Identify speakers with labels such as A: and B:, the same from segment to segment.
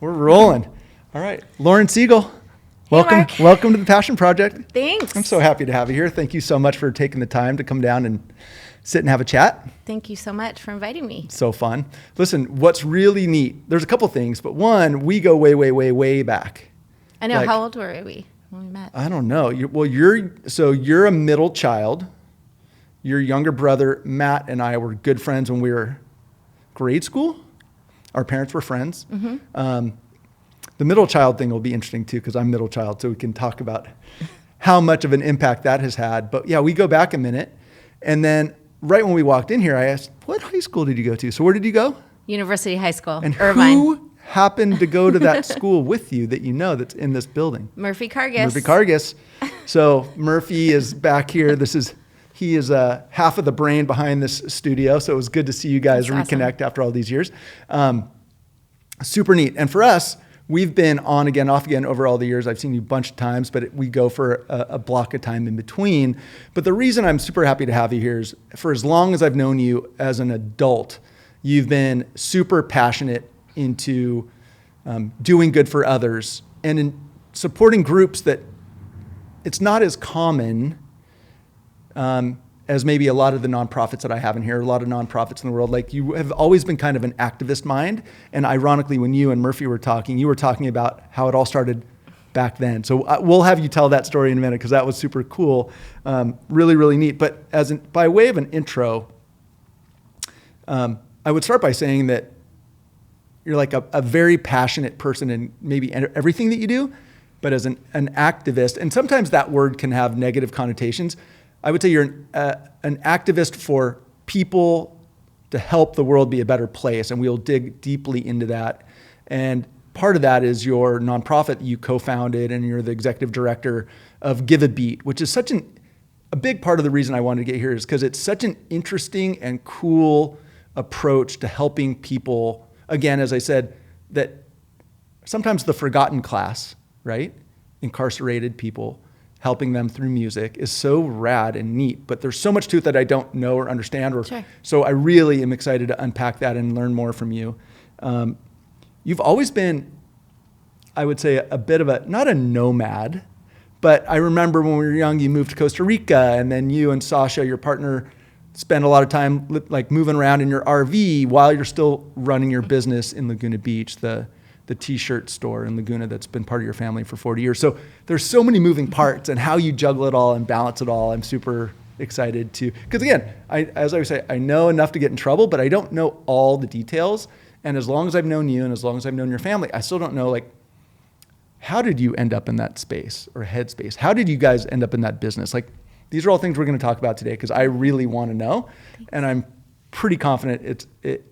A: We're rolling. All right. Lauren Segal, welcome to the Passion Project.
B: Thanks.
A: I'm so happy to have you here. Thank you so much for taking the time to come down and sit and have a chat.
B: Thank you so much for inviting me.
A: So fun. Listen, what's really neat, there's a couple things, but one, we go way, way, way, way back.
B: I know. How old were we when we met?
A: I don't know. You're a middle child. Your younger brother, Matt, and I were good friends when we were grade school. Our parents were friends. Mm-hmm. The middle child thing will be interesting too, because I'm middle child, so we can talk about how much of an impact that has had. But yeah, we go back a minute. And then right when we walked in here, I asked, what high school did you go to? So where did you go?
B: University High School,
A: and
B: Irvine.
A: Who happened to go to that school with you that you know that's in this building?
B: Murphy Kargas.
A: Murphy Kargas. So Murphy is back here. He is half of the brain behind this studio. So it was good to see you guys reconnect after all these years. Super neat. And for us, we've been on again, off again over all the years. I've seen you a bunch of times, but we go for a block of time in between. But the reason I'm super happy to have you here is for as long as I've known you as an adult, you've been super passionate into doing good for others and in supporting groups that it's not as common as maybe a lot of the nonprofits that I have in here, a lot of nonprofits in the world. Like, you have always been kind of an activist mind. And ironically, when you and Murphy were talking, you were talking about how it all started back then. So we'll have you tell that story in a minute, because that was super cool. Really, really neat. But by way of an intro, I would start by saying that you're like a very passionate person in maybe everything that you do, but as an activist, and sometimes that word can have negative connotations. I would say you're an activist for people to help the world be a better place, and we'll dig deeply into that. And part of that is your nonprofit you co-founded, and you're the executive director of Give a Beat, which is such a big part of the reason I wanted to get here is because it's such an interesting and cool approach to helping people, again, as I said, that sometimes the forgotten class, right? Incarcerated people, helping them through music is so rad and neat, but there's so much to it that I don't know or understand.
B: Sure.
A: So I really am excited to unpack that and learn more from you. You've always been, I would say, a bit of not a nomad, but I remember when we were young, you moved to Costa Rica, and then you and Sasha, your partner, spend a lot of time like moving around in your RV while you're still running your business in Laguna Beach, the t-shirt store in Laguna that's been part of your family for 40 years. So there's so many moving parts, and how you juggle it all and balance it all, I'm super excited to, because again, as I would say, I know enough to get in trouble, but I don't know all the details. And as long as I've known you and as long as I've known your family, I still don't know, like, how did you end up in that space or headspace? How did you guys end up in that business? Like, these are all things we're going to talk about today, because I really want to know. Thanks. And I'm pretty confident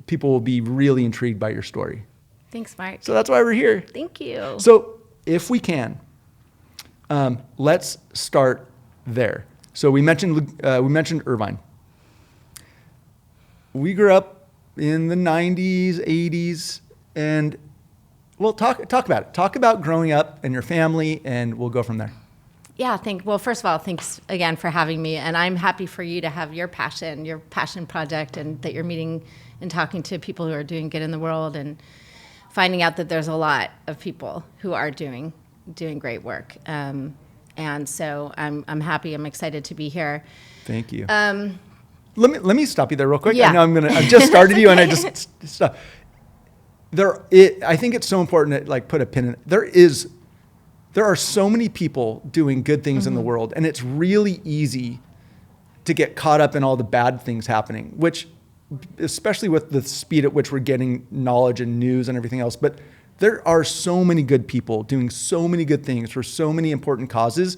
A: people will be really intrigued by your story.
B: Thanks, Mark.
A: So that's why we're here.
B: Thank you.
A: So if we can, let's start there. So we mentioned Irvine. We grew up in the 90s, 80s, and we'll talk about it. Talk about growing up and your family, and we'll go from there.
B: Yeah, well, first of all, thanks again for having me. And I'm happy for you to have your passion project, and that you're meeting and talking to people who are doing good in the world, and finding out that there's a lot of people who are doing great work. And so I'm happy, I'm excited to be here.
A: Thank you. Let me stop you there real quick.
B: Yeah.
A: I know I've just started you, and I just stop. I think it's so important to like put a pin in it. There are so many people doing good things in the world, and it's really easy to get caught up in all the bad things happening, which, especially with the speed at which we're getting knowledge and news and everything else. But there are so many good people doing so many good things for so many important causes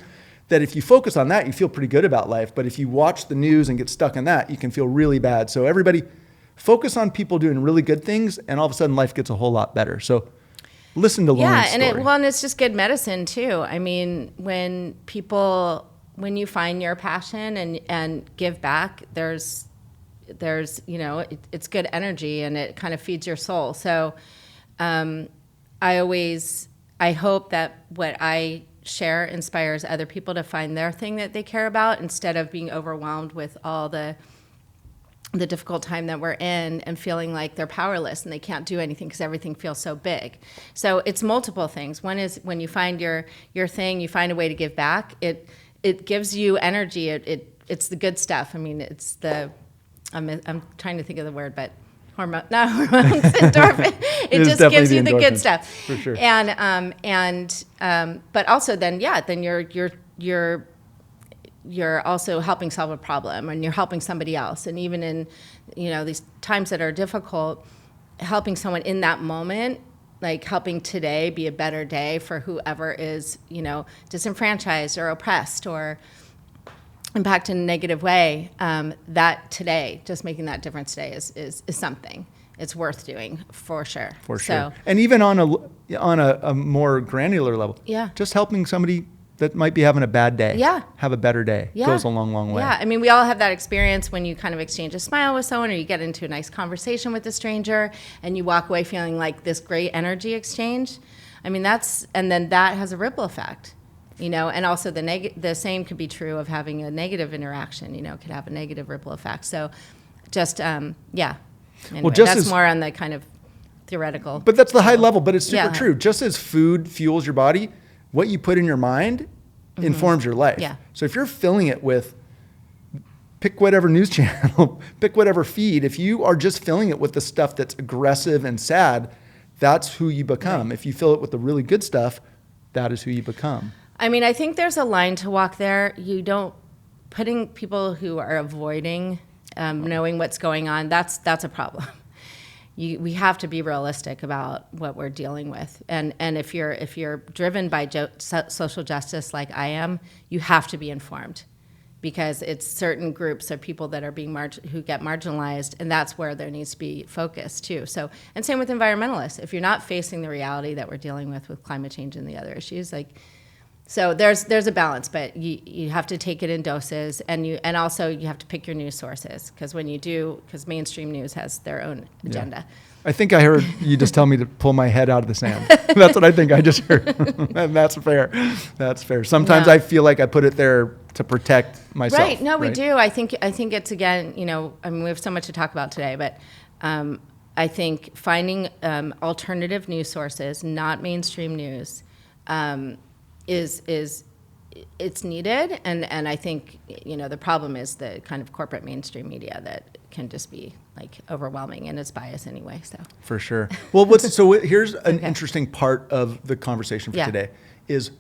A: that if you focus on that, you feel pretty good about life. But if you watch the news and get stuck in that, you can feel really bad. So everybody focus on people doing really good things, and all of a sudden life gets a whole lot better. So listen to Lauren's story.
B: And it's just good medicine too. I mean, when you find your passion and give back, there's it's good energy, and it kind of feeds your soul. So I hope that what I share inspires other people to find their thing that they care about, instead of being overwhelmed with all the the difficult time that we're in and feeling like they're powerless and they can't do anything because everything feels so big. So it's multiple things. One is when you find your thing, you find a way to give back. It gives you energy. It's the good stuff. I mean, it's the I'm trying to think of the word, but hormones, endorphin. It just gives you the good stuff,
A: for sure.
B: But also then you're also helping solve a problem, and you're helping somebody else. And even in, these times that are difficult, helping someone in that moment, like helping today be a better day for whoever is, disenfranchised or oppressed or impacted in a negative way, that today, just making that difference today is something. It's worth doing for sure.
A: For sure. So, and even on a more granular level, just helping somebody that might be having a bad day, have a better day, goes a long, long way.
B: Yeah, I mean, we all have that experience when you kind of exchange a smile with someone, or you get into a nice conversation with a stranger, and you walk away feeling like this great energy exchange. I mean, and then that has a ripple effect, and also the same could be true of having a negative interaction, could have a negative ripple effect. So just, Anyway, well, that's more on the kind of theoretical.
A: But that's the high level, but it's super true. Just as food fuels your body, what you put in your mind informs your life.
B: Yeah.
A: So if you're filling it with, pick whatever news channel, pick whatever feed, if you are just filling it with the stuff that's aggressive and sad, that's who you become. Right. If you fill it with the really good stuff, that is who you become.
B: I mean, I think there's a line to walk there. Putting people who are avoiding knowing what's going on, that's a problem. We have to be realistic about what we're dealing with, and if you're driven by social justice like I am, you have to be informed, because it's certain groups of people that are who get marginalized, and that's where there needs to be focus too. So, and same with environmentalists. If you're not facing the reality that we're dealing with climate change and the other issues, so there's a balance, but you have to take it in doses, and also you have to pick your news sources, because mainstream news has their own agenda.
A: Yeah. I think I heard you just tell me to pull my head out of the sand. That's what I think I just heard. And that's fair. That's fair. Sometimes I feel like I put it there to protect myself.
B: Right. No, we do. I think it's, again, I mean, we have so much to talk about today, but I think finding alternative news sources, not mainstream news, is it's needed, and I think the problem is the kind of corporate mainstream media that can just be overwhelming, and it's biased anyway. So
A: for sure. Well, here's an interesting part of the conversation for today is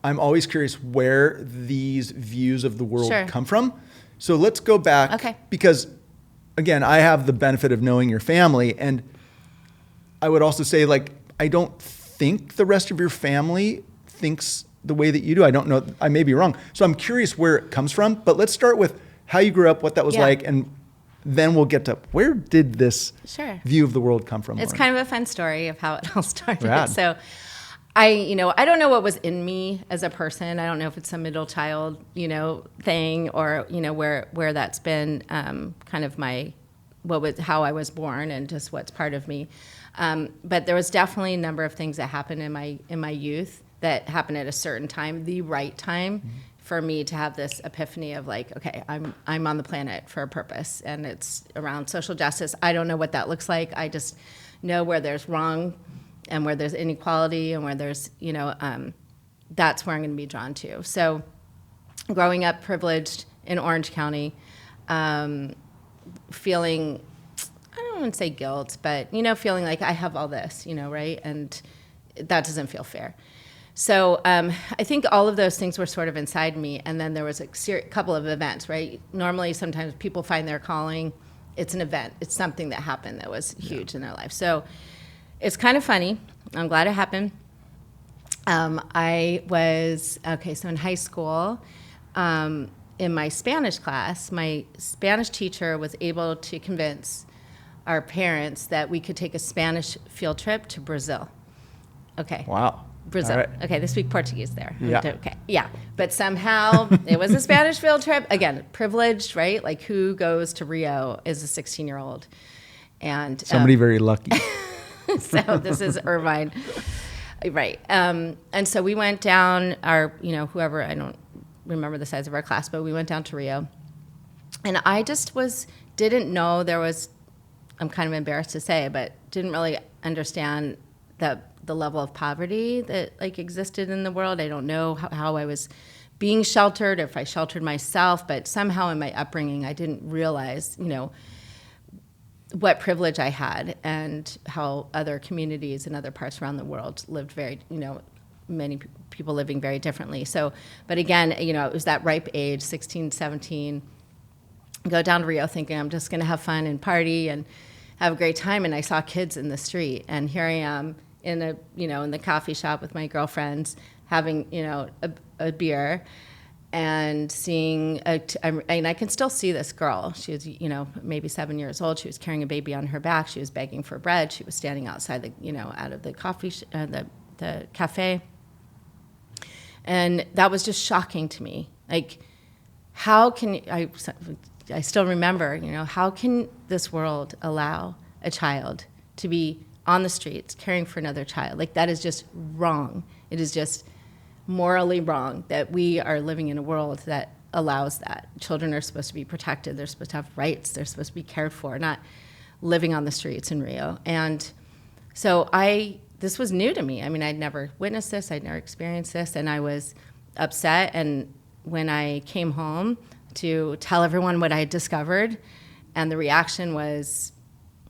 A: I'm always curious where these views of the world come from. So let's go back, because again, I have the benefit of knowing your family, and I would also say I don't think the rest of your family thinks the way that you do. I don't know. I may be wrong. So I'm curious where it comes from. But let's start with how you grew up, what that was like, and then we'll get to where did this view of the world come from.
B: It's kind of a fun story of how it all started.
A: Rad.
B: So I don't know what was in me as a person. I don't know if it's a middle child, thing, or, where that's been kind of how I was born and just what's part of me. But there was definitely a number of things that happened in my youth that happened at a certain time, the right time, for me to have this epiphany of okay, I'm on the planet for a purpose, and it's around social justice. I don't know what that looks like. I just know where there's wrong and where there's inequality and where there's, that's where I'm going to be drawn to. So growing up privileged in Orange County, feeling, I don't want to say guilt, but, feeling like I have all this, right? And that doesn't feel fair. So I think all of those things were sort of inside me, and then there was a couple of events, right? Normally, sometimes people find their calling. It's an event. It's something that happened that was huge in their life. So it's kind of funny. I'm glad it happened. So in high school, in my Spanish class, my Spanish teacher was able to convince our parents that we could take a Spanish field trip to Brazil. Okay.
A: Wow.
B: Brazil.
A: Right.
B: Okay, they speak Portuguese there.
A: Yeah.
B: Okay. Yeah. But somehow it was a Spanish field trip. Again, privileged, right? Who goes to Rio is a 16-year-old. And
A: somebody very lucky.
B: So this is Irvine. Right. And so we went down, whoever, I don't remember the size of our class, but we went down to Rio. And I just was didn't know there was, I'm kind of embarrassed to say, but didn't really understand the level of poverty that like existed in the world. I don't know how I was being sheltered, or if I sheltered myself, but somehow in my upbringing, I didn't realize, what privilege I had and how other communities in other parts around the world lived very, many people living very differently. So, but again, it was that ripe age, 16, 17, go down to Rio thinking I'm just going to have fun and party and have a great time. And I saw kids in the street, and here I am in the coffee shop with my girlfriends having, a beer and seeing, and I can still see this girl. She was, maybe 7 years old. She was carrying a baby on her back. She was begging for bread. She was standing outside out of the the cafe. And that was just shocking to me. Like, how can, I still remember, how can this world allow a child to be on the streets caring for another child? Like, that is just wrong. It is just morally wrong that we are living in a world that allows that. Children are supposed to be protected. They're supposed to have rights. They're supposed to be cared for, not living on the streets in Rio. And so this was new to me. I mean, I'd never witnessed this. I'd never experienced this. And I was upset. And when I came home to tell everyone what I had discovered, and the reaction was,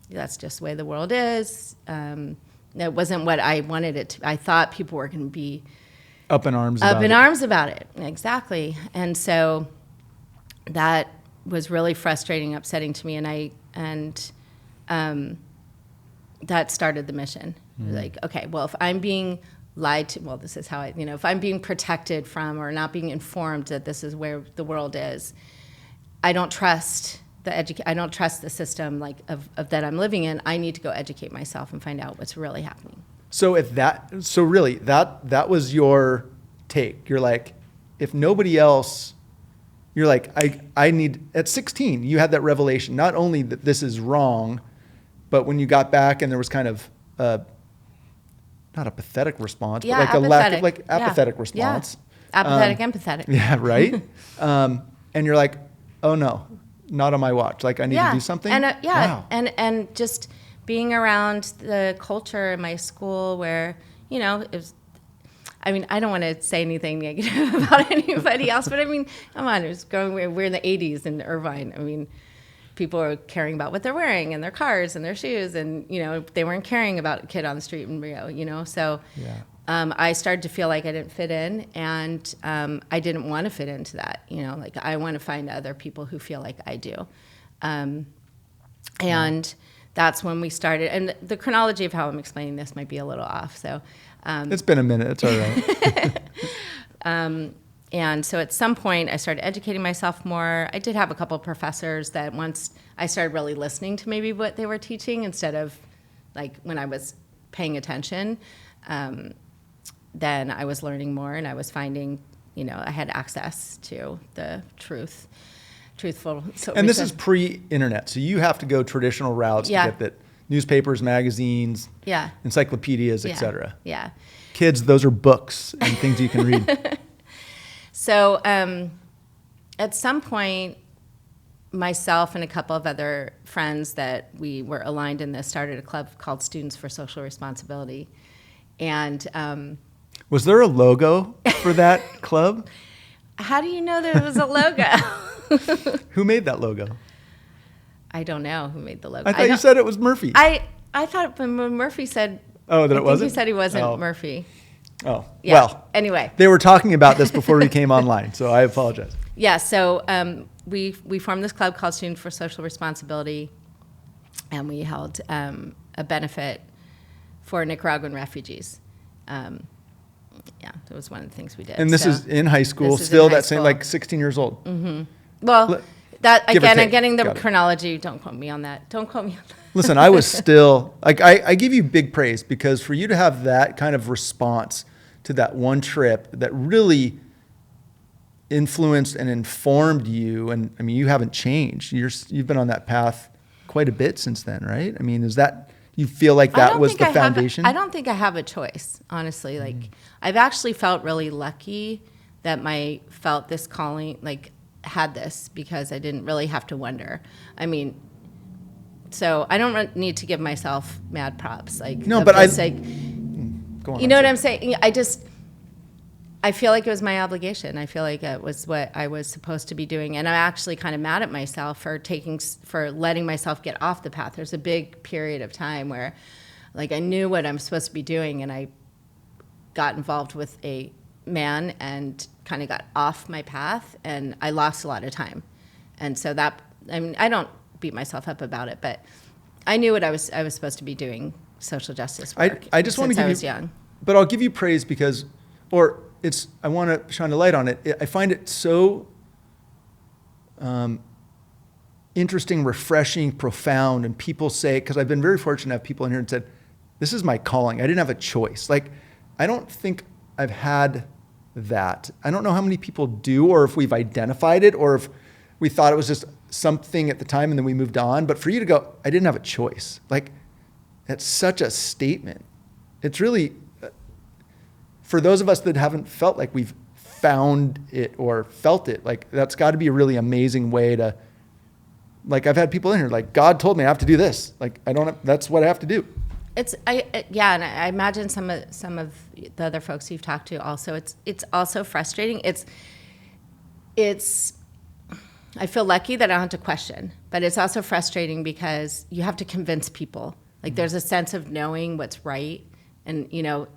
B: that's just the way the world is. It wasn't what I wanted it to. I thought people were going to be
A: up in arms
B: about it. Exactly. And so that was really frustrating, upsetting to me. And that started the mission. Like, okay, well, if I'm being lied to, well, this is how if I'm being protected from or not being informed that this is where the world is, I don't trust I don't trust the system of that I'm living in. I need to go educate myself and find out what's really happening.
A: So really that was your take. You're like, if nobody else, you're like, I need, at 16, you had that revelation, not only that this is wrong, but when you got back and there was kind of not a pathetic response, but like
B: apathetic.
A: a lack of apathetic response.
B: Yeah. Apathetic, empathetic.
A: Yeah, right? And you're like, oh no, not on my watch. Like, I need to do something.
B: And
A: wow.
B: and just being around the culture in my school where, it was, I mean, I don't want to say anything negative about anybody else, but I mean, come on, we're in the 80s in Irvine. I mean, people are caring about what they're wearing and their cars and their shoes, and, they weren't caring about a kid on the street in Rio, so I started to feel like I didn't fit in, and I didn't want to fit into that, like I want to find other people who feel like I do. And that's when we started, and the chronology of how I'm explaining this might be a little off, so.
A: It's been a minute, it's all right.
B: And so at some point, I started educating myself more. I did have a couple of professors that once I started really listening to maybe what they were teaching instead of like when I was paying attention, then I was learning more, and I was finding, I had access to the truthful.
A: And this is pre-internet, so you have to go traditional routes to get that. Newspapers, magazines, encyclopedias, etc.
B: Yeah.
A: Kids, those are books and things you can read.
B: So at some point, myself and a couple of other friends that we were aligned in this started a club called Students for Social Responsibility. And
A: was there a logo for that club?
B: How do you know there was a logo?
A: Who made that logo?
B: I don't know who made the logo.
A: I thought you said it was Murphy.
B: I thought when Murphy said...
A: Oh, that it wasn't?
B: He said he wasn't Murphy.
A: Oh,
B: yeah.
A: Well.
B: Anyway.
A: They were talking about this before we came online, so I apologize.
B: Yeah, so we formed this club called Students for Social Responsibility, and we held a benefit for Nicaraguan refugees. That was one of the things we did.
A: And this is in high school, still that same, like 16 years old.
B: Mm-hmm. Well... That again, I'm getting the chronology. Don't quote me on that.
A: Listen, I was still like, I give you big praise, because for you to have that kind of response to that one trip that really influenced and informed you, and I mean, you haven't changed. You've been on that path quite a bit since then, right? I mean, is that, you feel like that was the foundation?
B: I don't think I have a choice, honestly. Like, I've actually felt really lucky that felt this calling, like, had this because I didn't really have to wonder. I mean, so I don't need to give myself mad props. Like,
A: no, but I,
B: like,
A: go on.
B: You know what I'm saying? I feel like it was my obligation. I feel like it was what I was supposed to be doing. And I'm actually kind of mad at myself for letting myself get off the path. There's a big period of time where like I knew what I'm supposed to be doing, and I got involved with a man and kind of got off my path, and I lost a lot of time. And so that, I mean, I don't beat myself up about it, but I knew what I was supposed to be doing, social justice work.
A: I just want to give
B: I was
A: you,
B: young.
A: But I'll give you praise because, I want to shine a light on it. I find it so interesting, refreshing, profound, and people say, because I've been very fortunate to have people in here and said, this is my calling. I didn't have a choice. Like, I don't think I've had that. I don't know how many people do, or if we've identified it, or if we thought it was just something at the time and then we moved on. But for you to go, I didn't have a choice. Like, that's such a statement. It's really, for those of us that haven't felt like we've found it or felt it, like that's got to be a really amazing way to, like I've had people in here, like God told me I have to do this. Like that's what I have to do.
B: And I imagine some of the other folks you've talked to also. It's also frustrating. I feel lucky that I don't have to question, but it's also frustrating because you have to convince people. Like there's a sense of knowing what's right, and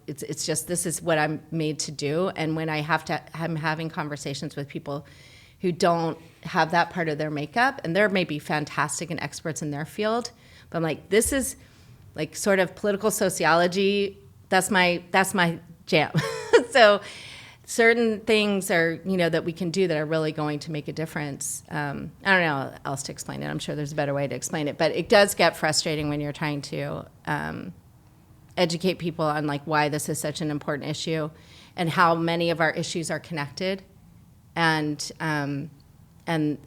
B: it's just this is what I'm made to do. And when I'm having conversations with people who don't have that part of their makeup, and they're maybe fantastic and experts in their field, but I'm like, this is like sort of political sociology. That's my jam. So certain things are, that we can do that are really going to make a difference. I don't know how else to explain it. I'm sure there's a better way to explain it, but it does get frustrating when you're trying to educate people on like why this is such an important issue and how many of our issues are connected, and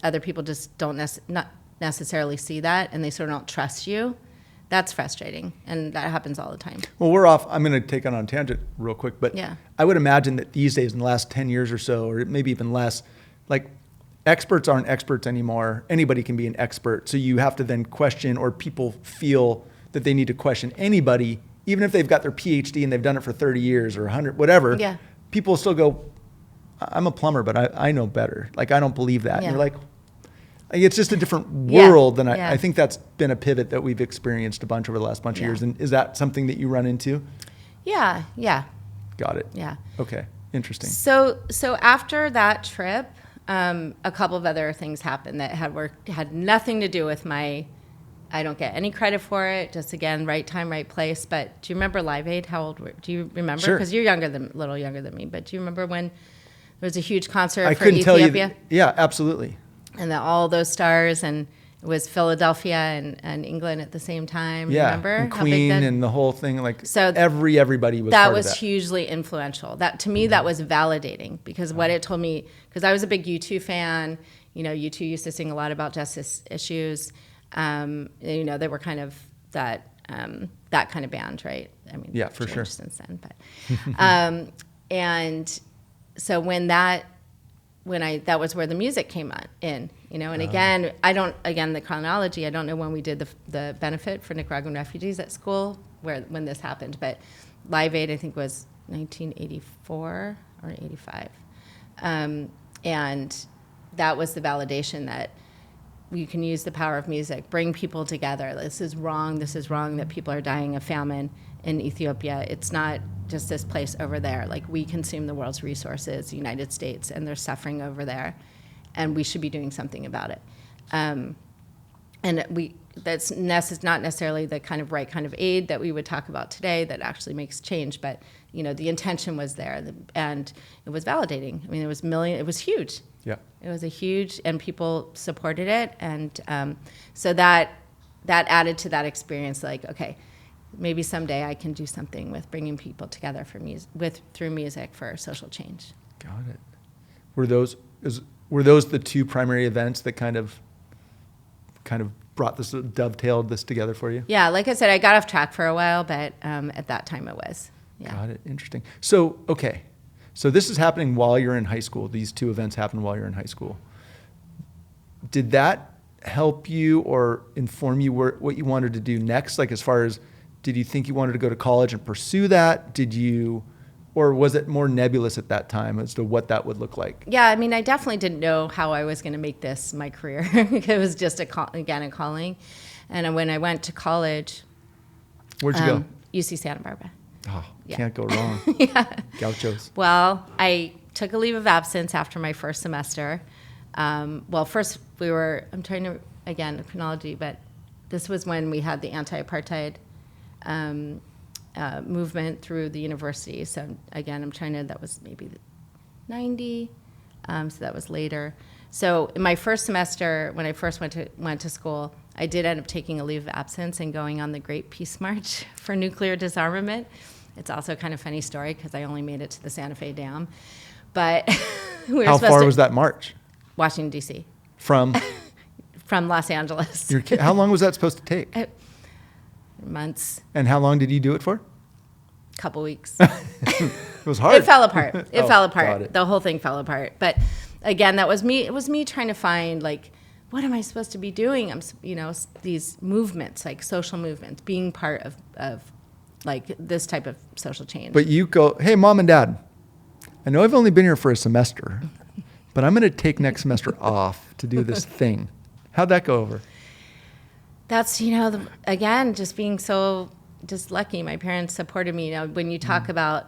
B: other people just don't not necessarily see that, and they sort of don't trust you. That's frustrating, and that happens all the time.
A: Well, we're off. I'm going to take on a tangent real quick, but
B: yeah.
A: I would imagine that these days, in the last 10 years or so, or maybe even less, like experts aren't experts anymore. Anybody can be an expert. So you have to then question, or people feel that they need to question anybody, even if they've got their PhD and they've done it for 30 years or 100, whatever.
B: Yeah.
A: People still go, I'm a plumber, but I know better. Like, I don't believe that. Yeah. And you're like, it's just a different world than I think that's been a pivot that we've experienced a bunch over the last bunch of years. And is that something that you run into?
B: Yeah.
A: Got it.
B: Yeah.
A: Okay. Interesting.
B: So after that trip, a couple of other things happened that had nothing to do with I don't get any credit for it. Just again, right time, right place. But do you remember Live Aid? How old do you remember?
A: Sure.
B: Because you're a little younger than me. But do you remember when there was a huge concert
A: I
B: for
A: couldn't
B: Ethiopia?
A: tell you. Yeah, absolutely.
B: And all those stars, and it was Philadelphia and England at the same time.
A: Yeah,
B: remember?
A: and Queen and the whole thing. Like, so everybody was.
B: That was hugely influential. That to me, that was validating, because what it told me, because I was a big U2 fan. U2 used to sing a lot about justice issues. They were kind of that kind of band, right? I mean,
A: yeah, for sure.
B: Since then, but and so that was where the music came in, and again, the chronology, I don't know when we did the benefit for Nicaraguan refugees at school when this happened, but Live Aid, I think, was 1984 or 85. And that was the validation that you can use the power of music, bring people together. This is wrong that people are dying of famine in Ethiopia. It's not just this place over there. Like, we consume the world's resources, the United States, and they're suffering over there, and we should be doing something about it. And that's not necessarily the right kind of aid that we would talk about today that actually makes change, but the intention was there, and it was validating. I mean, it was huge.
A: Yeah.
B: It was and people supported it, and so that added to that experience. Like, okay, maybe someday I can do something with bringing people together through music for social change.
A: Got it. Were those the two primary events that kind of brought this, dovetailed this together for you?
B: Yeah, like I said, I got off track for a while, but at that time it was. Yeah.
A: Got it. Interesting. So, okay. So this is happening while you're in high school. These two events happen while you're in high school. did that help you or inform you what you wanted to do next? Like, as far as, did you think you wanted to go to college and pursue that? Or was it more nebulous at that time as to what that would look like?
B: Yeah, I mean, I definitely didn't know how I was going to make this my career. It was just a calling. And when I went to college,
A: where'd you go?
B: UC Santa Barbara.
A: Oh,
B: Yeah.
A: can't go wrong.
B: Yeah.
A: Gauchos.
B: Well, I took a leave of absence after my first semester. First I'm trying to, again, chronology, but this was when we had the anti-apartheid movement through the university. So again, that was maybe 90, so that was later. So in my first semester, when I first went to school, I did end up taking a leave of absence and going on the Great Peace March for nuclear disarmament. It's also a kind of funny story because I only made it to the Santa Fe Dam. But
A: How far was that march?
B: Washington, D.C.
A: From
B: Los Angeles.
A: How long was that supposed to take?
B: Months.
A: And how long did you do it for?
B: Couple weeks.
A: It was hard.
B: It fell apart. It fell
A: got
B: apart.
A: it.
B: The whole thing fell apart. But again, that was me. It was me trying to find, like, what am I supposed to be doing? These movements, like social movements, being part of like this type of social change.
A: But you go, hey, Mom and Dad, I know I've only been here for a semester, but I'm going to take next semester off to do this thing. How'd that go over?
B: That's, again, just being just lucky. My parents supported me. When you talk about,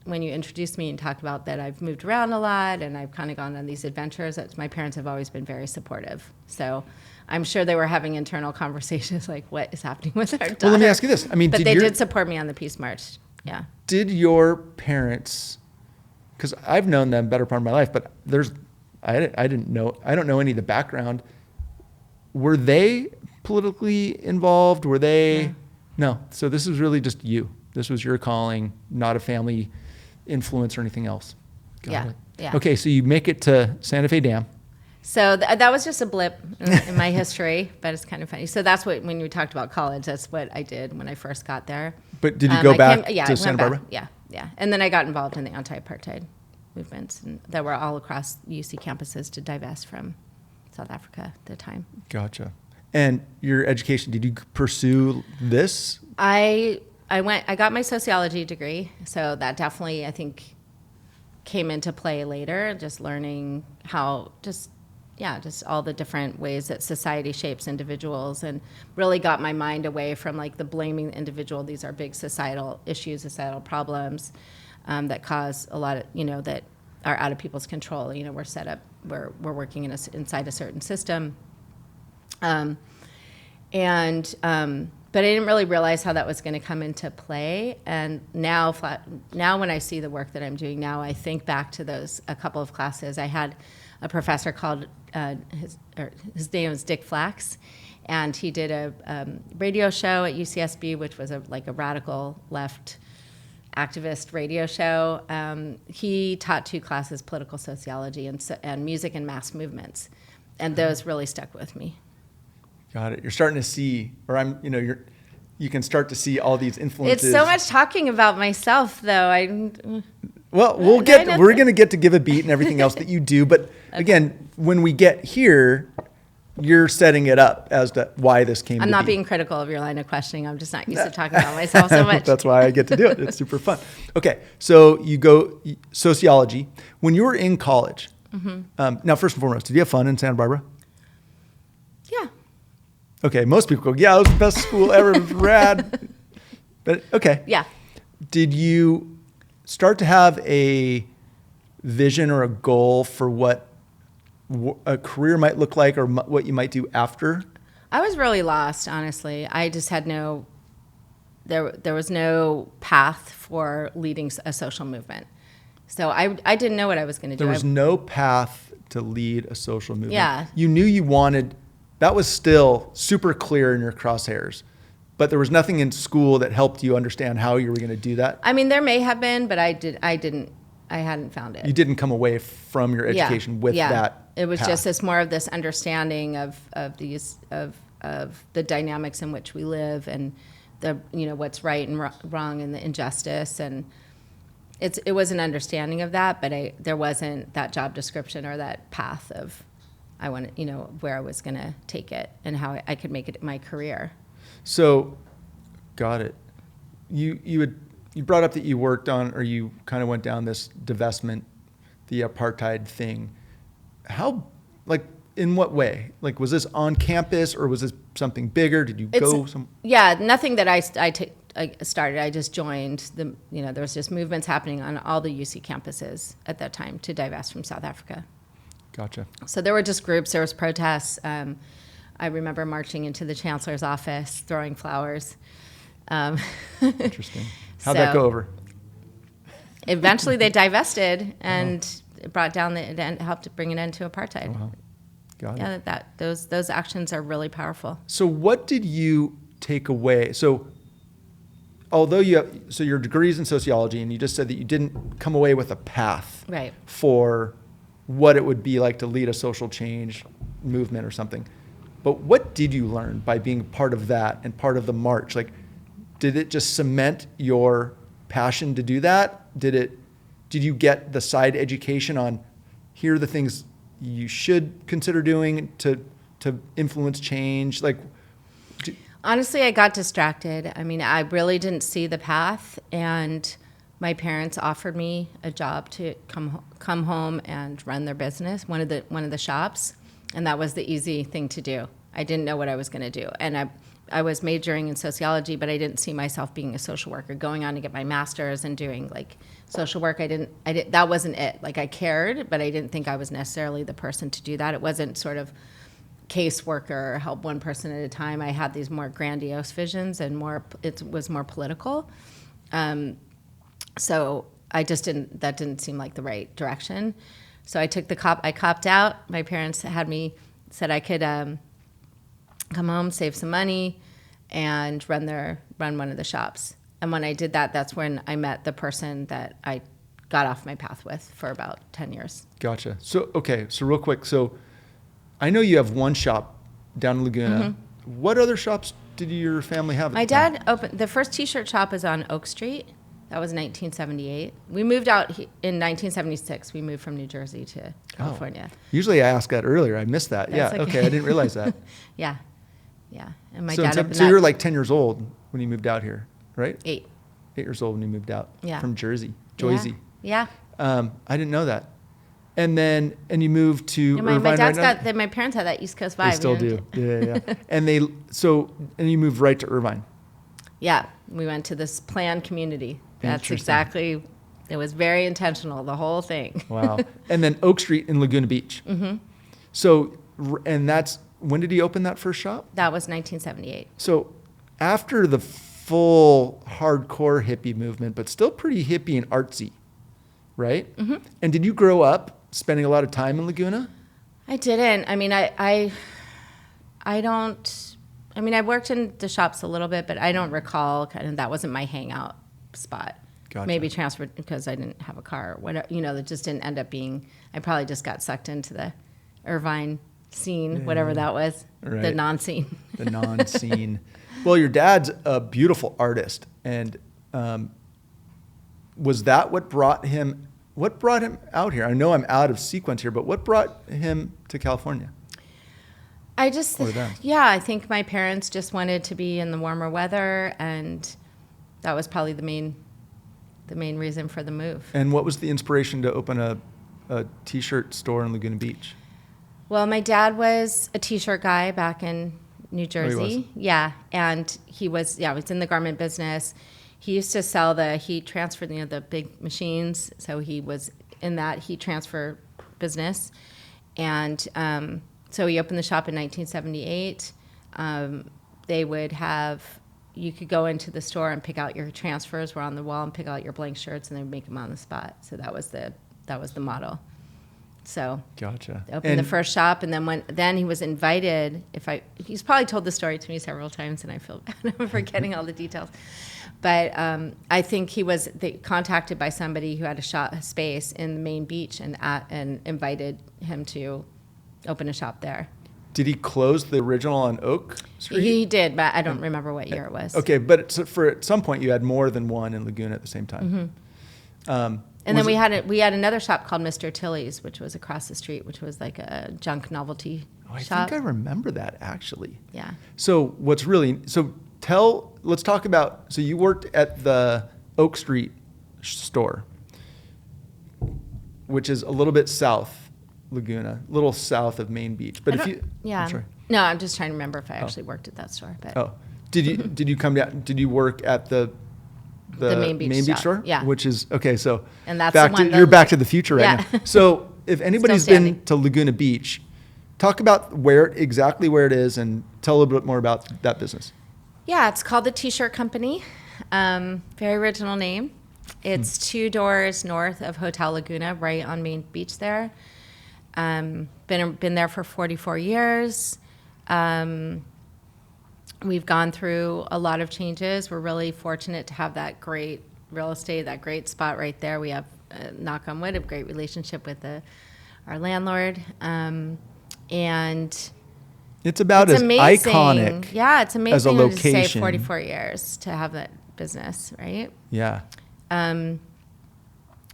B: when you introduced me and talk about that I've moved around a lot and I've kind of gone on these adventures, my parents have always been very supportive. So I'm sure they were having internal conversations like, what is happening with our daughter?
A: Well, let me ask you this.
B: But they did support me on the Peace March. Yeah.
A: Did your parents, because I've known them better part of my life, but I don't know any of the background. Were they politically involved? Were they?
B: Yeah.
A: No. So this was really just you. This was your calling, not a family influence or anything else. Got it.
B: Yeah.
A: Okay, so you make it to Santa Fe Dam.
B: So that was just a blip in my history, but it's kind of funny. So that's when you talked about college, that's what I did when I first got there.
A: But did you go back
B: to
A: to Santa Barbara?
B: Yeah. And then I got involved in the anti-apartheid movements that were all across UC campuses to divest from South Africa at the time.
A: Gotcha. And your education, did you pursue this?
B: I got my sociology degree, so that definitely, I think, came into play later, just learning how just all the different ways that society shapes individuals, and really got my mind away from like the blaming the individual. These are big societal issues, societal problems that cause a lot of, that are out of people's control. We're set up, we're working inside a certain system. But I didn't really realize how that was going to come into play. And now when I see the work that I'm doing now, I think back to a couple of classes. I had a professor called, his name was Dick Flax, and he did a radio show at UCSB, which was a radical left activist radio show. He taught 2 classes, political sociology and music and mass movements. And those really stuck with me.
A: Got it. You're starting to see, you can start to see all these influences.
B: It's so much talking about myself, though.
A: Well, we're going to get to Give a Beat and everything else that you do. But again, when we get here, you're setting it up as to why this came to be.
B: I'm not being critical of your line of questioning. I'm just not used to talking about myself so much.
A: That's why I get to do it. It's super fun. Okay, so you go sociology. When you were in college, now first and foremost, did you have fun in Santa Barbara?
B: Yeah.
A: Okay, most people go, yeah, it was the best school ever. It was rad. But okay.
B: Yeah.
A: Did you start to have a vision or a goal for what a career might look like, or what you might do after?
B: I was really lost, honestly. I just had there was no path for leading a social movement. So I didn't know what I was going to do.
A: There was no path to lead a social movement.
B: Yeah.
A: You knew you wanted, that was still super clear in your crosshairs, but there was nothing in school that helped you understand how you were going to do that. I
B: mean, there may have been, but I hadn't found it.
A: You didn't come away from your education with that.
B: It was
A: path.
B: just this more of this understanding of the dynamics in which we live, and the what's right and wrong, and the injustice, and it was an understanding of that, but there wasn't that job description or that path of where I was going to take it and how I could make it my career.
A: So, got it. You brought up that you worked on, or you kind of went down this divestment, the apartheid thing. How, like, in what way? Like, was this on campus or was this something bigger? Did you go some?
B: Yeah, nothing that I started. I just joined there was just movements happening on all the UC campuses at that time to divest from South Africa.
A: Gotcha.
B: So there were just groups, there was protests. I remember marching into the chancellor's office, throwing flowers.
A: Interesting. How'd that go over?
B: Eventually they divested and it brought down helped bring an end to apartheid.
A: Wow. Got it.
B: Yeah, those actions are really powerful.
A: So what did you take away? So although your degree's in sociology, and you just said that you didn't come away with a path
B: Right.
A: for what it would be like to lead a social change movement or something. But what did you learn by being part of that and part of the march? Like, did it just cement your passion to do that? Did you get the side education on here are the things you should consider doing to influence change? Like,
B: Honestly, I got distracted. I mean, I really didn't see the path, and my parents offered me a job to come home and run their business, one of the shops, and that was the easy thing to do. I didn't know what I was going to do, and I was majoring in sociology, but I didn't see myself being a social worker, going on to get my master's and doing like social work. I didn't. That wasn't it. Like, I cared, but I didn't think I was necessarily the person to do that. It wasn't sort of caseworker, help one person at a time. I had these more grandiose visions and it was more political. So I just that didn't seem like the right direction. So I copped out. My parents said I could come home, save some money, and run one of the shops. And when I did that, that's when I met the person that I got off my path with for about 10 years.
A: Gotcha. So real quick. So I know you have one shop down in Laguna. Mm-hmm. What other shops did your family have?
B: My dad opened, the first t-shirt shop is on Oak Street. That was 1978. We moved out in 1976. We moved from New Jersey to California.
A: Oh. Usually I asked that earlier. I missed that.
B: That's
A: okay. I didn't realize that.
B: Yeah. And my dad opened
A: so you were like 10 years old when you moved out here, right?
B: 8.
A: 8 years old when you moved out from Jersey, Joyzy.
B: Yeah.
A: I didn't know that. And you moved to Irvine.
B: My dad's my parents had that East Coast vibe.
A: They still do. Yeah. And you moved right to Irvine.
B: Yeah. We went to this planned community. That's exactly, it was very intentional, the whole thing.
A: Wow. And then Oak Street in Laguna Beach. Mm-hmm. So, and when did he open that first shop?
B: That was 1978.
A: So after the full hardcore hippie movement, but still pretty hippie and artsy, right? Mm-hmm. And did you grow up spending a lot of time in Laguna?
B: I didn't. I mean, I worked in the shops a little bit, but I don't recall that wasn't my hangout spot.
A: Gotcha.
B: Maybe transferred because I didn't have a car or whatever, that just didn't end up being, I probably just got sucked into the Irvine scene, whatever that was, right. The non-scene.
A: The non-scene. Well, your dad's a beautiful artist, and was that what brought him out here? I know I'm out of sequence here, but what brought him to California?
B: I think my parents just wanted to be in the warmer weather, and that was probably the main reason for the move.
A: And what was the inspiration to open a t-shirt store in Laguna Beach?
B: Well, my dad was a t-shirt guy back in New Jersey.
A: Oh, he was?
B: Yeah, and he was in the garment business. He used to sell the heat transfer, the big machines. So he was in that heat transfer business. And so he opened the shop in 1978. They would you could go into the store and pick out your transfers, were on the wall, and pick out your blank shirts, and they would make them on the spot. So that was the model. So
A: gotcha.
B: Opened the first shop, and then he was invited. He's probably told the story to me several times, and I feel bad for forgetting all the details. But I think he was contacted by somebody who had a space in the main beach, and invited him to open a shop there.
A: Did he close the original on Oak Street?
B: He did, but I don't remember what year it was.
A: Okay, but at some point you had more than one in Laguna at the same time. Mm-hmm.
B: And then we had another shop called Mr. Tilly's, which was across the street, which was like a junk novelty
A: I
B: shop.
A: think I remember that actually.
B: Yeah.
A: So let's talk about, so you worked at the Oak Street store, which is a little bit south Laguna, a little south of Main Beach. But
B: Yeah.
A: I'm sorry.
B: No, I'm just trying to remember if I actually worked at that store. But
A: Did you come down, did you work at the
B: Main Beach
A: store?
B: Yeah.
A: Which is, okay, so
B: And that's
A: back
B: the one
A: you're back to the future right
B: Yeah.
A: now. So if anybody's
B: Still
A: been
B: standing.
A: to Laguna Beach, talk about exactly where it is and tell a little bit more about that business.
B: Yeah, it's called the T-Shirt Company. Very original name. It's 2 doors north of Hotel Laguna, right on Main Beach there. Been there for 44 years. We've gone through a lot of changes. We're really fortunate to have that great real estate, that great spot right there. We have, knock on wood, a great relationship with our landlord. And
A: It's about
B: it's
A: as
B: amazing.
A: iconic
B: Yeah, it's amazing
A: as a
B: to
A: location.
B: say 44 years to have that business, right?
A: Yeah.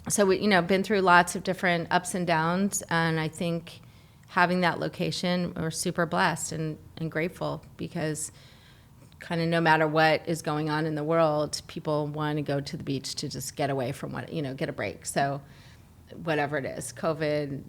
B: So we, been through lots of different ups and downs, and I think having that location, we're super blessed and grateful because kind of no matter what is going on in the world, people want to go to the beach to just get away from get a break. So whatever it is, COVID,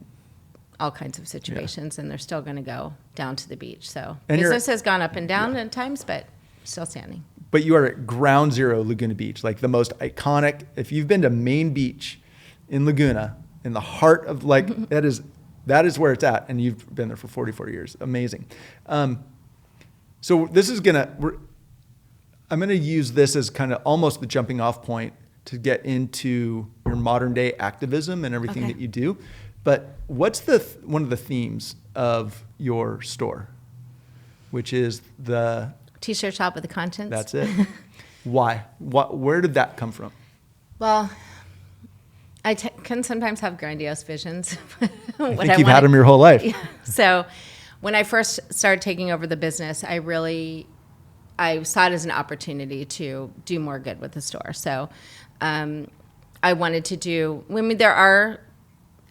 B: all kinds of situations, and they're still going to go down to the beach. So
A: And
B: business has gone up and down at times, but still standing.
A: But you are at ground zero Laguna Beach, like the most iconic. If you've been to Main Beach in Laguna, in the heart of that is where it's at, and you've been there for 44 years. Amazing. So this is I'm gonna use this as kind of almost the jumping off point to get into your modern day activism and everything
B: Okay.
A: that you do. But what's one of the themes of your store, which is the
B: T-shirt shop with a conscience.
A: That's it. Why? Where did that come from?
B: Well, I can sometimes have grandiose visions.
A: I think you've had them your whole life.
B: Yeah. So when I first started taking over the business, I saw it as an opportunity to do more good with the store. So I wanted to there are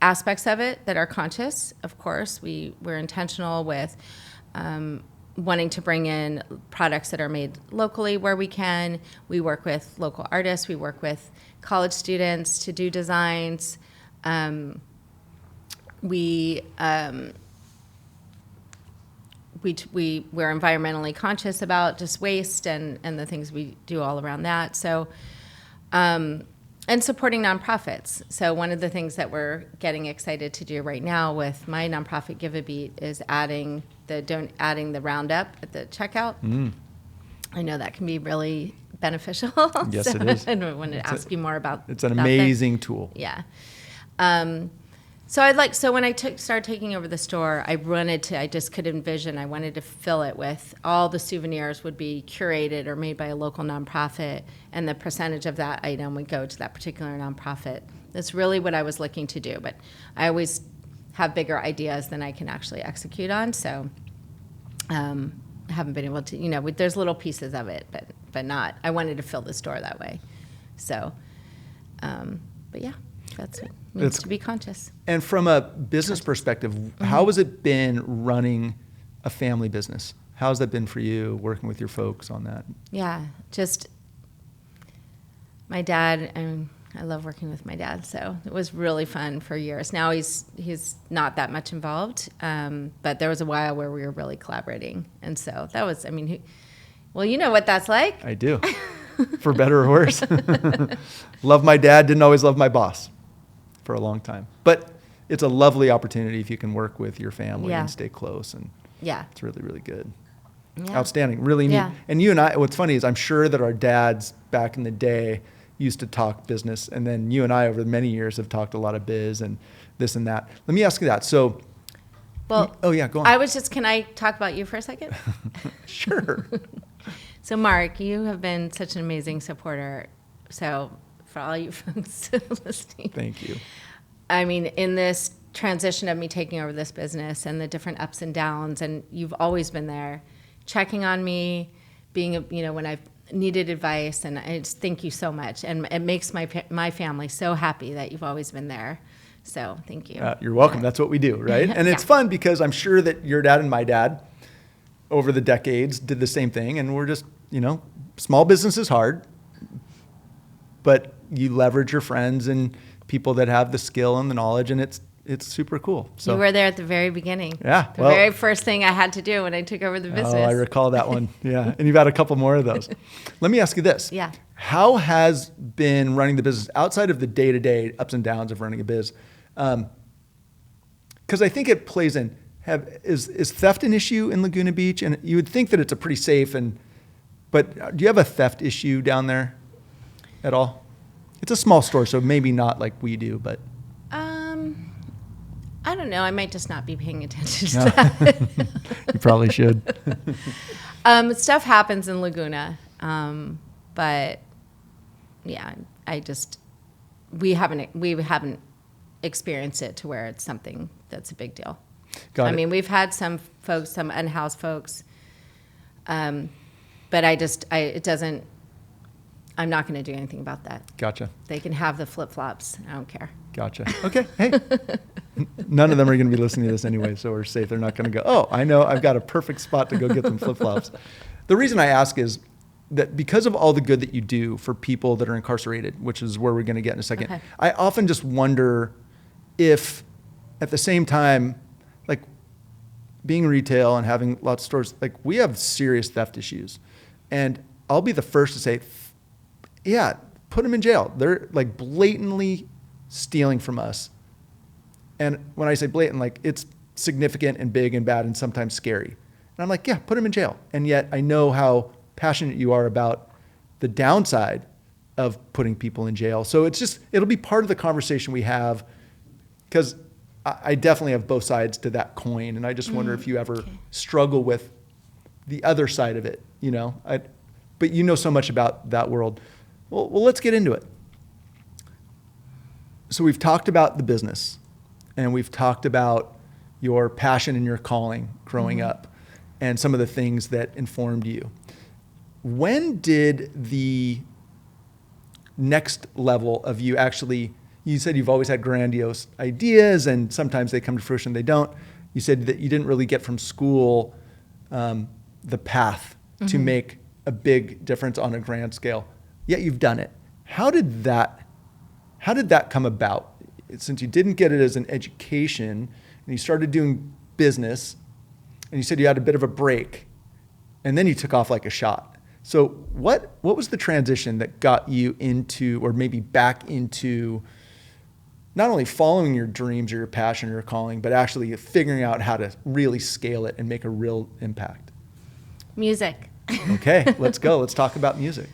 B: aspects of it that are conscious, of course. We're intentional with wanting to bring in products that are made locally where we can. We work with local artists. We work with college students to do designs. We're environmentally conscious about just waste and the things we do all around that. So, and supporting nonprofits. So one of the things that we're getting excited to do right now with my nonprofit Give a Beat is adding the roundup at the checkout. I know that can be really beneficial.
A: Yes, it is.
B: I want to ask you more about.
A: It's an
B: that thing.
A: amazing tool.
B: Yeah. So when I started taking over the store, I just could envision, I wanted to fill it with all the souvenirs would be curated or made by a local nonprofit, and the percentage of that item would go to that particular nonprofit. That's really what I was looking to do, but I always have bigger ideas than I can actually execute on, so I haven't been able to, there's little pieces of it, but not, I wanted to fill the store that way. So, but yeah, that's what it means to be conscious.
A: And from a business perspective, how has it been running a family business? How has that been for you, working with your folks on that?
B: Yeah, just my dad, I love working with my dad, so it was really fun for years. Now he's not that much involved, but there was a while where we were really collaborating, and so that was, well, you know what that's like.
A: I do, for better or worse. Love my dad, didn't always love my boss for a long time. But it's a lovely opportunity if you can work with your family and stay close, and it's really, really good. Yeah. Outstanding, really neat. Yeah. And you and I, what's funny is I'm sure that our dads back in the day used to talk business, and then you and I over many years have talked a lot of biz and this and that. Let me ask you that. So,
B: well,
A: go on.
B: Can I talk about you for a second?
A: Sure.
B: So Mark, you have been such an amazing supporter. So for all you folks listening.
A: Thank you.
B: In this transition of me taking over this business and the different ups and downs, and you've always been there, checking on me, being, when I've needed advice, and I just thank you so much. And it makes my family so happy that you've always been there. So thank you.
A: You're welcome. That's what we do, right? And it's fun because I'm sure that your dad and my dad over the decades did the same thing. And we're just, small business is hard, but you leverage your friends and people that have the skill and the knowledge, and it's super cool. So
B: you were there at the very beginning.
A: Yeah.
B: The very first thing I had to do when I took over the business.
A: Oh, I recall that one. Yeah. And you've had a couple more of those. Let me ask you this.
B: Yeah.
A: How has been running the business outside of the day-to-day ups and downs of running a biz? Because I think it plays in. Is theft an issue in Laguna Beach? And you would think that it's a pretty safe but do you have a theft issue down there at all? It's a small store, so maybe not like we do, but.
B: I don't know. I might just not be paying attention to that.
A: You probably should.
B: Stuff happens in Laguna, but yeah, we haven't experienced it to where it's something that's a big deal.
A: Got it.
B: I mean, we've had some folks, some unhoused folks, but I'm not going to do anything about that.
A: Gotcha.
B: They can have the flip-flops. I don't care.
A: Gotcha. Okay. Hey, none of them are going to be listening to this anyway, so we're safe. They're not going to go, oh, I know, I've got a perfect spot to go get them flip-flops. The reason I ask is that because of all the good that you do for people that are incarcerated, which is where we're going to get in a second, okay. I often just wonder if at the same time, like being retail and having lots of stores, like we have serious theft issues. And I'll be the first to say, yeah, put them in jail. They're like blatantly stealing from us. And when I say blatant, like it's significant and big and bad and sometimes scary. And I'm like, yeah, put them in jail. And yet I know how passionate you are about the downside of putting people in jail. So it'll be part of the conversation we have, because I definitely have both sides to that coin. And I just wonder if you ever struggle with the other side of it, but you know so much about that world. Well, let's get into it. So we've talked about the business, and we've talked about your passion and your calling growing up and some of the things that informed you. When did the next level of you said you've always had grandiose ideas and sometimes they come to fruition, they don't. You said that you didn't really get from school the path to make a big difference on a grand scale, yet you've done it. How did that come about? Since you didn't get it as an education and you started doing business, and you said you had a bit of a break, and then you took off like a shot. So what was the transition that got you into, or maybe back into, not only following your dreams or your passion or your calling, but actually figuring out how to really scale it and make a real impact?
B: Music.
A: Okay, let's go. Let's talk about music.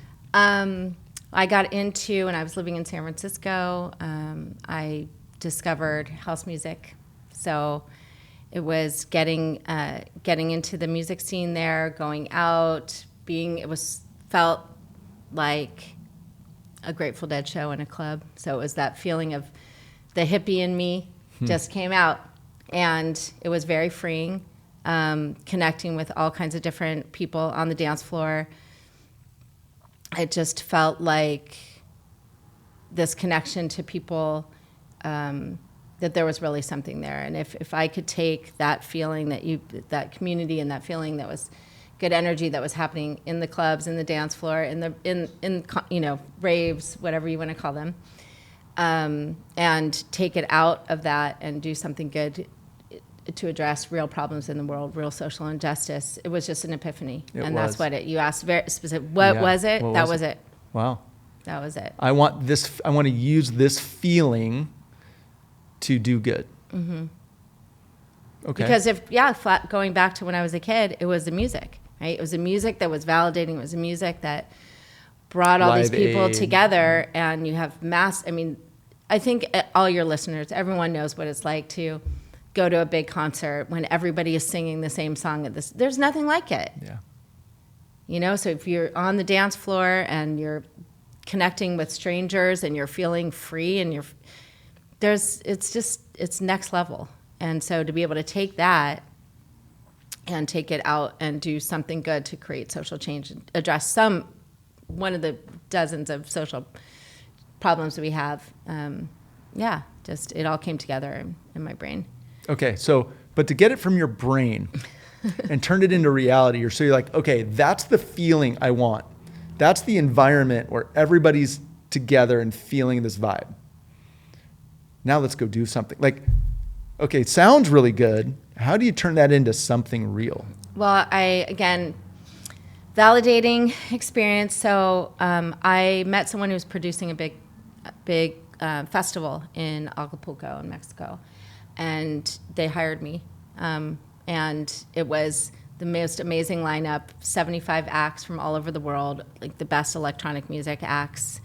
B: I got into, when I was living in San Francisco, I discovered house music. So it was getting into the music scene there, going out, felt like a Grateful Dead show in a club. So it was that feeling of the hippie in me just came out, and it was very freeing, connecting with all kinds of different people on the dance floor. It just felt like this connection to people, that there was really something there. And if I could take that feeling that community and that feeling that was good energy that was happening in the clubs, in the dance floor, in raves, whatever you want to call them, and take it out of that and do something good to address real problems in the world, real social injustice. It was just an epiphany. That's what you asked very specific. What was it? That was it.
A: Wow.
B: That was it.
A: I want to use this feeling to do good.
B: Mm-hmm.
A: Okay.
B: Because going back to when I was a kid, it was the music, right? It was the music that was validating. It was the music that brought all these people together, and you have I think all your listeners, everyone knows what it's like to go to a big concert when everybody is singing the same song. There's nothing like it.
A: Yeah.
B: So if you're on the dance floor and you're connecting with strangers and you're feeling free and it's next level. And so to be able to take that and take it out and do something good to create social change and address some one of the dozens of social problems that we have. Just it all came together in my brain.
A: Okay, so, but to get it from your brain and turn it into reality, you're like, okay, that's the feeling I want. That's the environment where everybody's together and feeling this vibe. Now let's go do something. Like, okay, sounds really good. How do you turn that into something real?
B: Well, again, validating experience. So I met someone who was producing a big festival in Acapulco in Mexico, and they hired me. And it was the most amazing lineup, 75 acts from all over the world, like the best electronic music acts,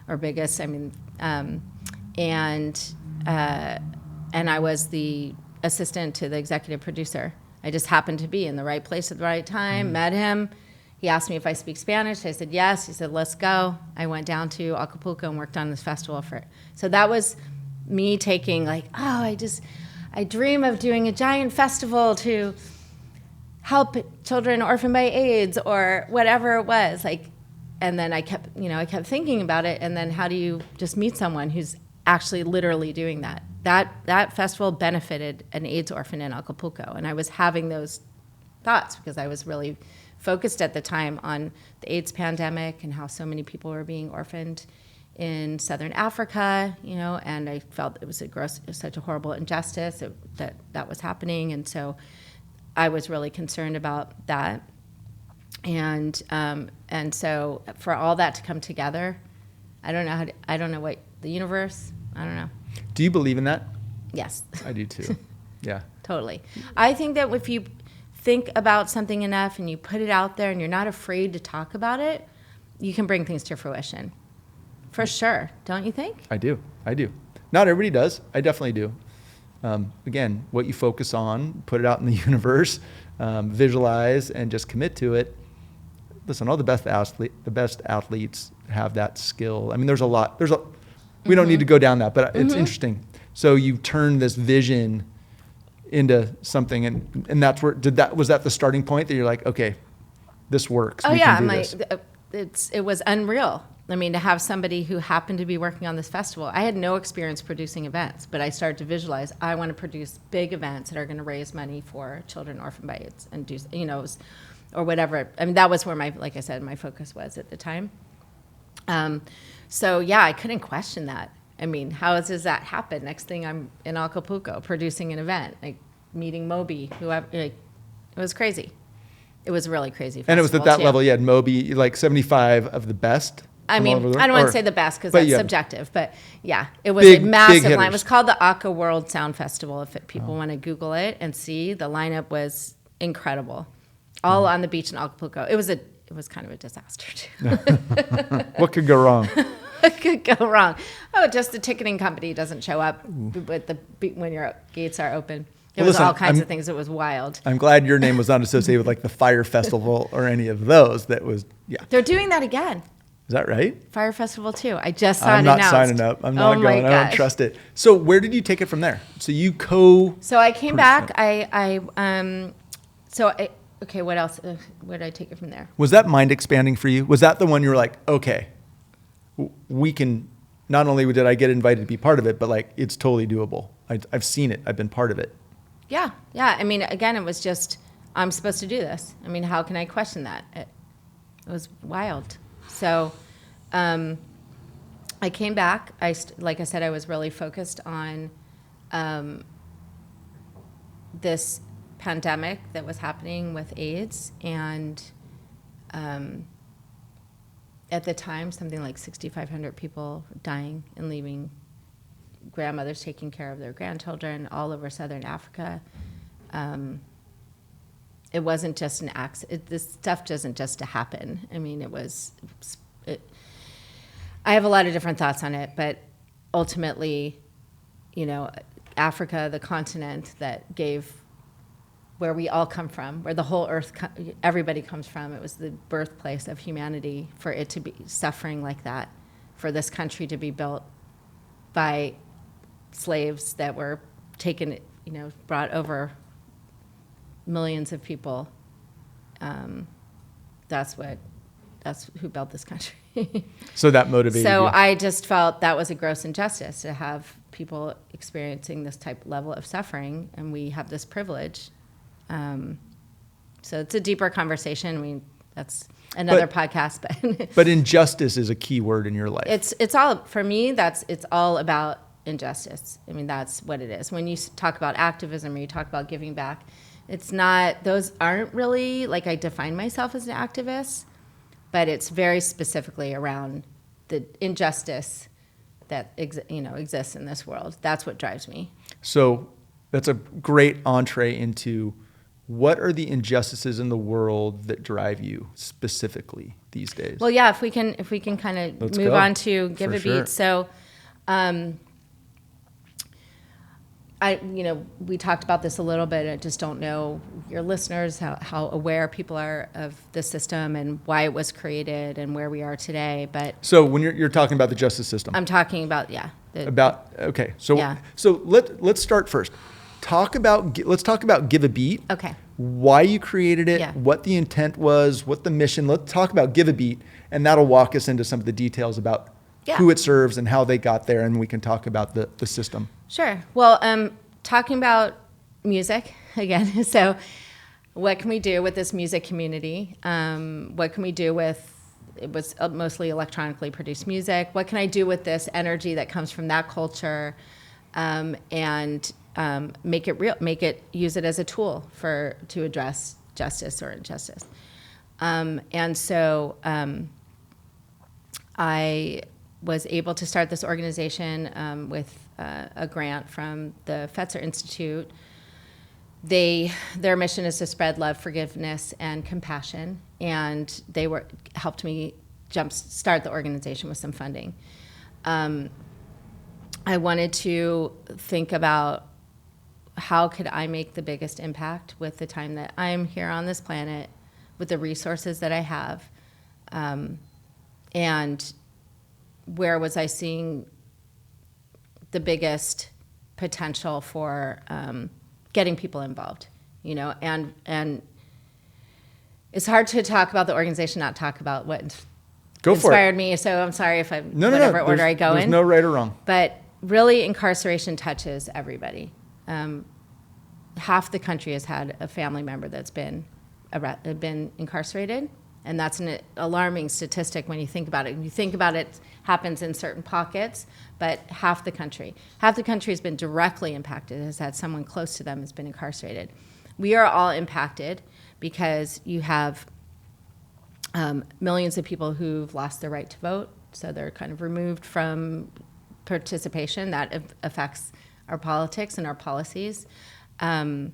B: or biggest. I mean, and I was the assistant to the executive producer. I just happened to be in the right place at the right time, met him. He asked me if I speak Spanish. I said yes. He said, let's go. I went down to Acapulco and worked on this festival for it. So that was me taking like, I dream of doing a giant festival to help children orphaned by AIDS or whatever it was. Like, and then I kept thinking about it. And then how do you just meet someone who's actually literally doing that? That festival benefited an AIDS orphan in Acapulco. And I was having those thoughts because I was really focused at the time on the AIDS pandemic and how so many people were being orphaned in Southern Africa, and I felt it was such a horrible injustice that was happening. And so I was really concerned about that. And so for all that to come together, I don't know what the universe, I don't know.
A: Do you believe in that?
B: Yes.
A: I do too. Yeah.
B: Totally. I think that if you think about something enough and you put it out there and you're not afraid to talk about it, you can bring things to fruition. For sure. Don't you think?
A: I do. Not everybody does. I definitely do. Again, what you focus on, put it out in the universe, visualize, and just commit to it. Listen, all the best athletes have that skill. I mean, there's a lot. We don't need to go down that, but it's interesting. So you turn this vision into something, and that's where was that the starting point that you're like, okay, this works.
B: Oh
A: we
B: yeah,
A: can do this.
B: It was unreal. I mean, to have somebody who happened to be working on this festival. I had no experience producing events, but I started to visualize, I want to produce big events that are going to raise money for children orphaned by AIDS and do, or whatever. I mean, that was where like I said, my focus was at the time. So yeah, I couldn't question that. I mean, how does that happen? Next thing I'm in Acapulco producing an event, like meeting Moby, it was crazy. It was really crazy.
A: And it was at that level, you had Moby, like 75 of the best.
B: I mean, I don't want to say the best because that's subjective, but yeah, it was a massive line. It was called the Aka World Sound Festival. If people want to Google it and see, the lineup was incredible, all on the beach in Acapulco. It was kind of a disaster too.
A: What could go wrong?
B: What could go wrong? Oh, just the ticketing company doesn't show up when your gates are open. There was all kinds of things. It was wild.
A: I'm glad your name was not associated with like the Fire Festival or any of those. That was, yeah.
B: They're doing that again.
A: Is that right?
B: Fire Festival too. I just saw it
A: announced. I'm not signing up. I'm not going. I don't trust it. So where did you take it from there? So you
B: So I came back. Okay, what else? Where did I take it from there?
A: Was that mind expanding for you? Was that the one you were like, okay, we can, not only did I get invited to be part of it, but like it's totally doable. I've seen it. I've been part of it.
B: Yeah. I mean, again, it was just, I'm supposed to do this. I mean, how can I question that? It was wild. So I came back. Like I said, I was really focused on this pandemic that was happening with AIDS. And at the time, something like 6,500 people dying and leaving grandmothers taking care of their grandchildren all over Southern Africa. It wasn't just an accident. This stuff doesn't just happen. I mean, I have a lot of different thoughts on it, but ultimately, Africa, the continent that gave where we all come from, where the whole earth, everybody comes from, it was the birthplace of humanity. For it to be suffering like that, for this country to be built by slaves that were taken, brought over millions of people. That's what that's who built this country.
A: So that motivated
B: So
A: you.
B: I just felt that was a gross injustice to have people experiencing this type level of suffering, and we have this privilege. So it's a deeper conversation. I mean, that's another podcast, but
A: But injustice is a key word in your life.
B: it's all, for me, it's all about injustice. I mean, that's what it is. When you talk about activism or you talk about giving back, it's not, those aren't really, like, I define myself as an activist, but it's very specifically around the injustice that exists in this world. That's what drives me.
A: So that's a great entree into what are the injustices in the world that drive you specifically these days?
B: Well, yeah, if we can kind of move on to Give
A: For
B: a
A: sure.
B: Beat. So, we talked about this a little bit. I just don't know your listeners, how aware people are of the system and why it was created and where we are today. But
A: So when you're talking about the justice system,
B: I'm talking about,
A: okay. So
B: Yeah.
A: let's start first. Let's talk about Give a Beat.
B: Okay.
A: Why you created it,
B: Yeah.
A: what the intent was, what the mission. Let's talk about Give a Beat, and that'll walk us into some of the details about who it serves and how they got there, and we can talk about the system.
B: Sure. Well, talking about music again. So, what can we do with this music community? What can we do with, it was mostly electronically produced music. What can I do with this energy that comes from that culture, and make it real? Use it as a tool to address justice or injustice. And so I was able to start this organization with a grant from the Fetzer Institute. Their mission is to spread love, forgiveness, and compassion, and they helped me start the organization with some funding. I wanted to think about how could I make the biggest impact with the time that I'm here on this planet, with the resources that I have, and where was I seeing the biggest potential for getting people involved, and it's hard to talk about the organization, not talk about what inspired me. So I'm sorry if whatever order I go in.
A: There's no right or wrong.
B: But really, incarceration touches everybody. Half the country has had a family member that's been incarcerated, and that's an alarming statistic when you think about it. When you think about it, happens in certain pockets, but half the country has been directly impacted, has had someone close to them has been incarcerated. We are all impacted because you have millions of people who've lost their right to vote, so they're kind of removed from participation. That affects our politics and our policies. And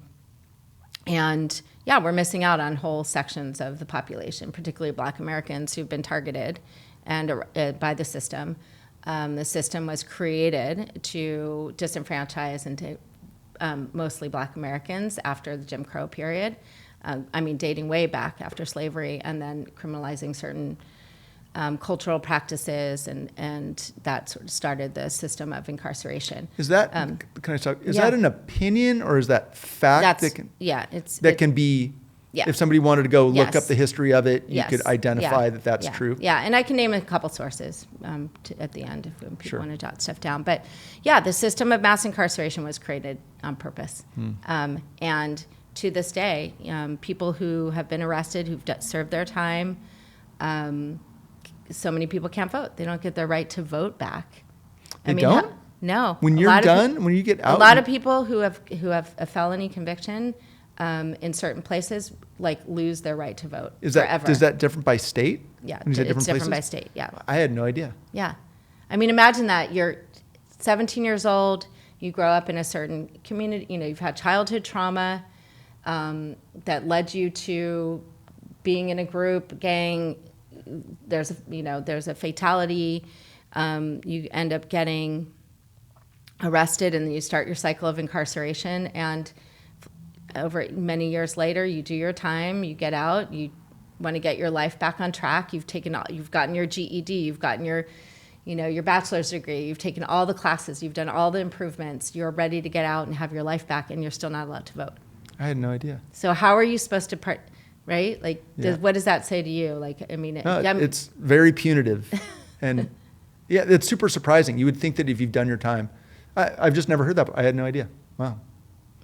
B: yeah, we're missing out on whole sections of the population, particularly Black Americans who've been targeted by the system. The system was created to disenfranchise and to mostly Black Americans after the Jim Crow period. Dating way back after slavery, and then criminalizing certain cultural practices, and that sort of started the system of incarceration.
A: Is that can I talk? Is that an opinion or is that fact? Can be. Yeah. If somebody wanted to go look up the history of it, you could identify that that's true. Yeah, and
B: I can name a couple sources at the end if people want to jot stuff down. But yeah, the system of mass incarceration was created on purpose, and to this day, people who have been arrested, who've served their time. So many people can't vote. They don't get their right to vote back.
A: They don't?
B: No.
A: When you're done, when you get out?
B: A lot of people who have a felony conviction in certain places lose their right to vote forever.
A: Is that different by state?
B: Yeah, it's different by state, yeah.
A: I had no idea.
B: Yeah. Imagine that you're 17 years old, you grow up in a certain community, you've had childhood trauma that led you to being in a group, gang. There's a fatality, you end up getting arrested, and you start your cycle of incarceration, and over many years later, you do your time, you get out, you want to get your life back on track, you've gotten your GED, you've gotten your bachelor's degree, you've taken all the classes, you've done all the improvements, you're ready to get out and have your life back, and you're still not allowed to vote.
A: I had no idea.
B: So how are you supposed to right? Like,
A: Yeah.
B: what does that say to you? Like, I mean,
A: It's very punitive. And yeah, it's super surprising. You would think that if you've done your time, I've just never heard that. I had no idea. Wow.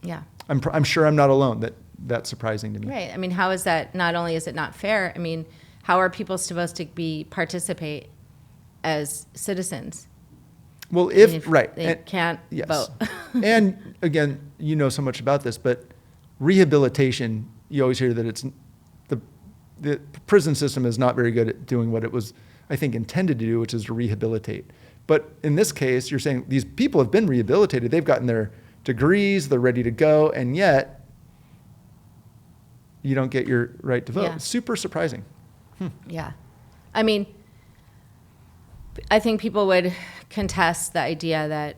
B: yeah.
A: I'm sure I'm not alone. That's surprising to me.
B: Right. I mean, how is that? Not only is it not fair, I mean, how are people supposed to participate as citizens?
A: Well,
B: I mean,
A: right.
B: They can't
A: yes.
B: vote.
A: And again, you know so much about this, but rehabilitation, you always hear that the prison system is not very good at doing what it was, I think, intended to do, which is to rehabilitate. But in this case, you're saying these people have been rehabilitated. They've gotten their degrees, they're ready to go, and yet you don't get your right to vote.
B: Yeah.
A: Super surprising.
B: Yeah. I mean, I think people would contest the idea that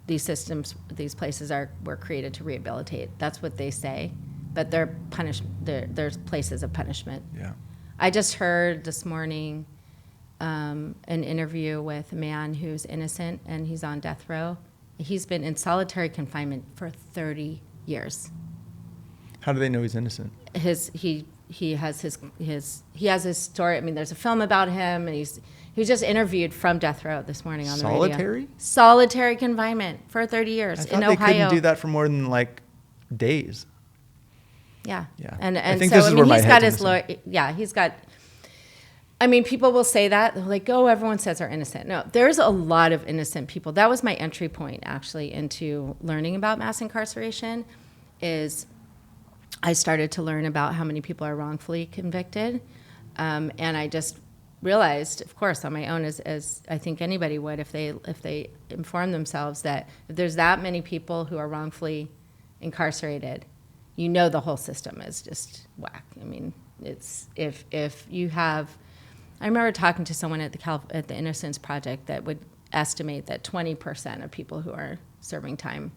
B: these systems, these places were created to rehabilitate. That's what they say, but there's places of punishment.
A: Yeah.
B: I just heard this morning an interview with a man who's innocent and he's on death row. He's been in solitary confinement for 30 years.
A: How do they know he's innocent?
B: He has his story. I mean, there's a film about him, and he was just interviewed from death row this morning on the radio.
A: Solitary?
B: Solitary confinement for 30 years
A: I
B: in
A: thought
B: Ohio.
A: they couldn't do that for more than like days.
B: Yeah.
A: Yeah.
B: And
A: I think
B: so
A: this is
B: I mean,
A: where my
B: he's got
A: head's
B: his
A: missing.
B: lawyer. Yeah, he's got. I mean, people will say that. They're like, oh, everyone says they're innocent. No, there's a lot of innocent people. That was my entry point, actually, into learning about mass incarceration, is I started to learn about how many people are wrongfully convicted. And I just realized, of course, on my own, as I think anybody would, if they inform themselves, that if there's that many people who are wrongfully incarcerated, you know the whole system is just whack. I mean, it's if you have. I remember talking to someone at the Innocence Project that would estimate that 20% of people who are serving time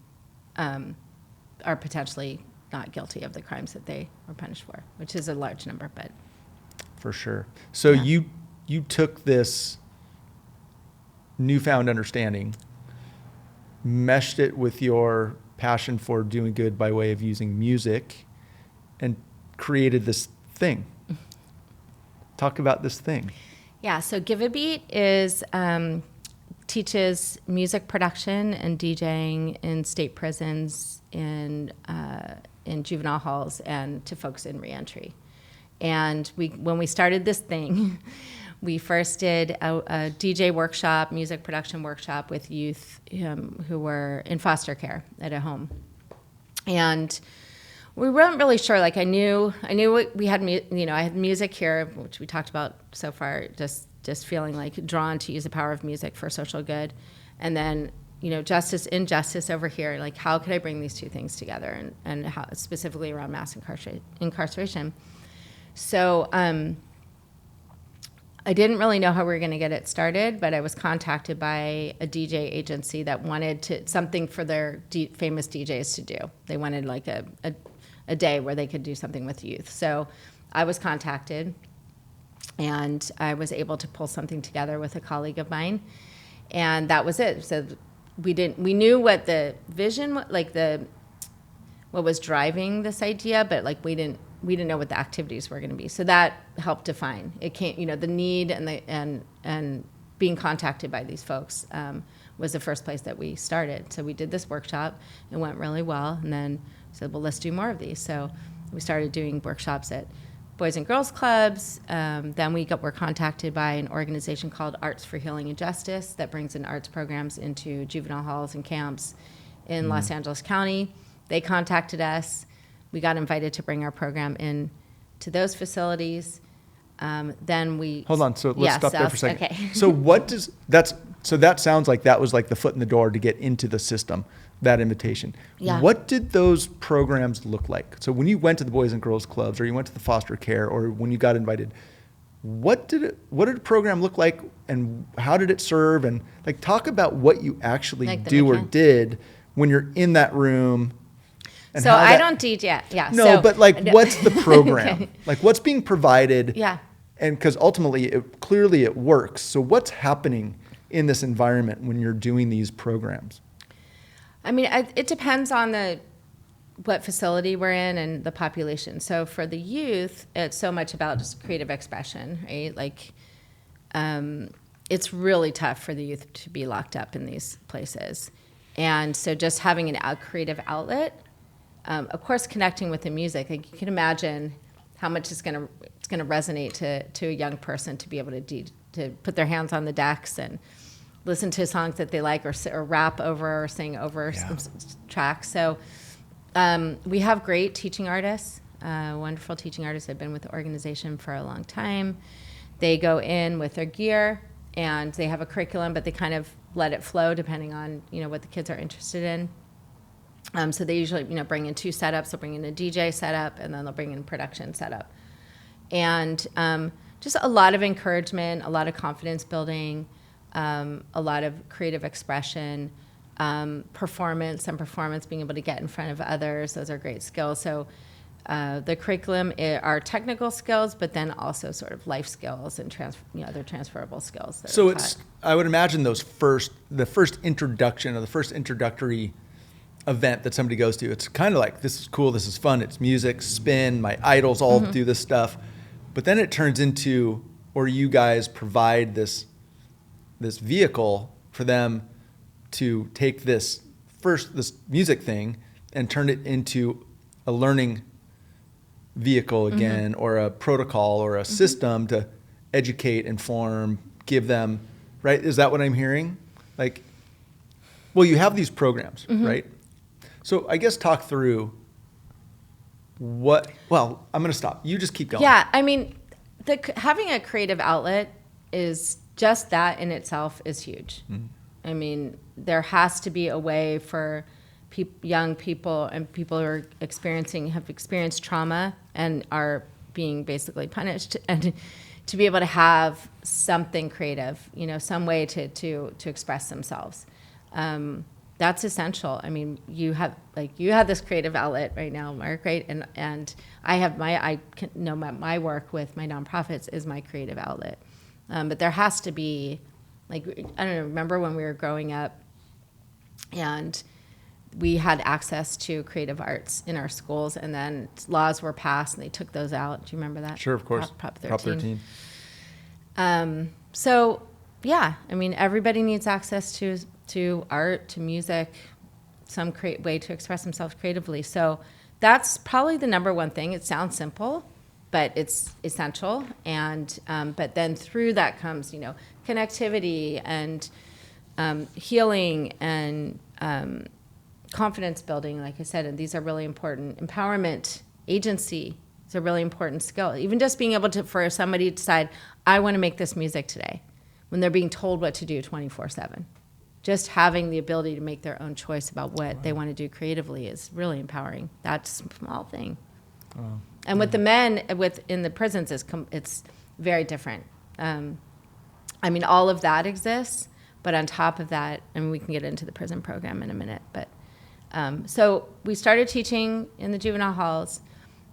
B: are potentially not guilty of the crimes that they were punished for, which is a large number, but.
A: For sure. So
B: Yeah.
A: you took this newfound understanding, meshed it with your passion for doing good by way of using music, and created this thing. Talk about this thing.
B: Yeah, so Give a Beat teaches music production and DJing in state prisons, in juvenile halls, and to folks in reentry. And when we started this thing, we first did a DJ workshop, music production workshop with youth who were in foster care at a home. And we weren't really sure. Like I knew we had, I had music here, which we talked about so far, just feeling like drawn to use the power of music for social good. And then, injustice over here, like how could I bring these two things together and how, specifically around mass incarceration. So I didn't really know how we were going to get it started, but I was contacted by a DJ agency that wanted something for their famous DJs to do. They wanted like a day where they could do something with youth. So I was contacted, and I was able to pull something together with a colleague of mine, and that was it. So we knew what the vision, what was driving this idea, but like we didn't know what the activities were going to be. So that helped define it. The need and being contacted by these folks was the first place that we started. So we did this workshop. It went really well, and then said, well, let's do more of these. So we started doing workshops at Boys and Girls Clubs. Then we were contacted by an organization called Arts for Healing and Justice that brings in arts programs into juvenile halls and camps in Los Angeles County. They contacted us. We got invited to bring our program in to those facilities. Then we...
A: Hold on. So let's stop there for a second.
B: Okay.
A: So that sounds like that was like the foot in the door to get into the system, that invitation.
B: Yeah.
A: What did those programs look like? So when you went to the Boys and Girls Clubs, or you went to the foster care, or when you got invited, what did a program look like, and how did it serve? And like, talk about what you actually do or did when you're in that room.
B: So I don't DJ. Yeah.
A: No, but like, what's the program?
B: Okay.
A: Like, what's being provided?
B: Yeah.
A: And because ultimately, clearly it works. So what's happening in this environment when you're doing these programs?
B: I mean, it depends on the what facility we're in and the population. So for the youth, it's so much about just creative expression, right? Like, it's really tough for the youth to be locked up in these places. And so just having a creative outlet, of course, connecting with the music, like you can imagine how much it's going to resonate to a young person to be able to put their hands on the decks and listen to songs that they like, or rap over or sing over some tracks. So we have great teaching artists, wonderful teaching artists. I've been with the organization for a long time. They go in with their gear and they have a curriculum, but they kind of let it flow depending on, what the kids are interested in. So they usually, bring in 2 setups. They'll bring in a DJ setup, and then they'll bring in a production setup. And just a lot of encouragement, a lot of confidence building, a lot of creative expression, performance, being able to get in front of others. Those are great skills. So the curriculum are technical skills, but then also sort of life skills and other transferable skills.
A: So I would imagine the first introduction or the first introductory event that somebody goes to, it's kind of like, this is cool, this is fun, it's music, spin, my idols all do this stuff. But then it turns into, or you guys provide this vehicle for them to take this music thing and turn it into a learning vehicle again, or a protocol or a system to educate, inform, give them, right? Is that what I'm hearing? Like, well, you have these programs, right? So I guess talk through I'm going to stop. You just keep going.
B: Yeah. I mean, having a creative outlet is just that in itself is huge. I mean, there has to be a way for young people and people who have experienced trauma and are being basically punished, and to be able to have something creative, some way to express themselves. That's essential. I mean, you have this creative outlet right now, Mark, right? And I have my work with my nonprofits is my creative outlet. But there has to be, like, I don't know, remember when we were growing up and we had access to creative arts in our schools, and then laws were passed and they took those out. Do you remember that?
A: Sure, of course.
B: Prop 13.
A: Prop 13.
B: So, yeah, I mean, everybody needs access to art, to music, some way to express themselves creatively. So that's probably the number one thing. It sounds simple, but it's essential. And but then through that comes, connectivity and healing and confidence building, like I said, and these are really important. Empowerment, agency is a really important skill. Even just being able for somebody to decide, I want to make this music today, when they're being told what to do 24/7. Just having the ability to make their own choice about what they want to do creatively is really empowering. That's a small thing.
A: Wow.
B: And with the men in the prisons, it's very different. I mean, all of that exists, but on top of that, and we can get into the prison program in a minute, but so we started teaching in the juvenile halls.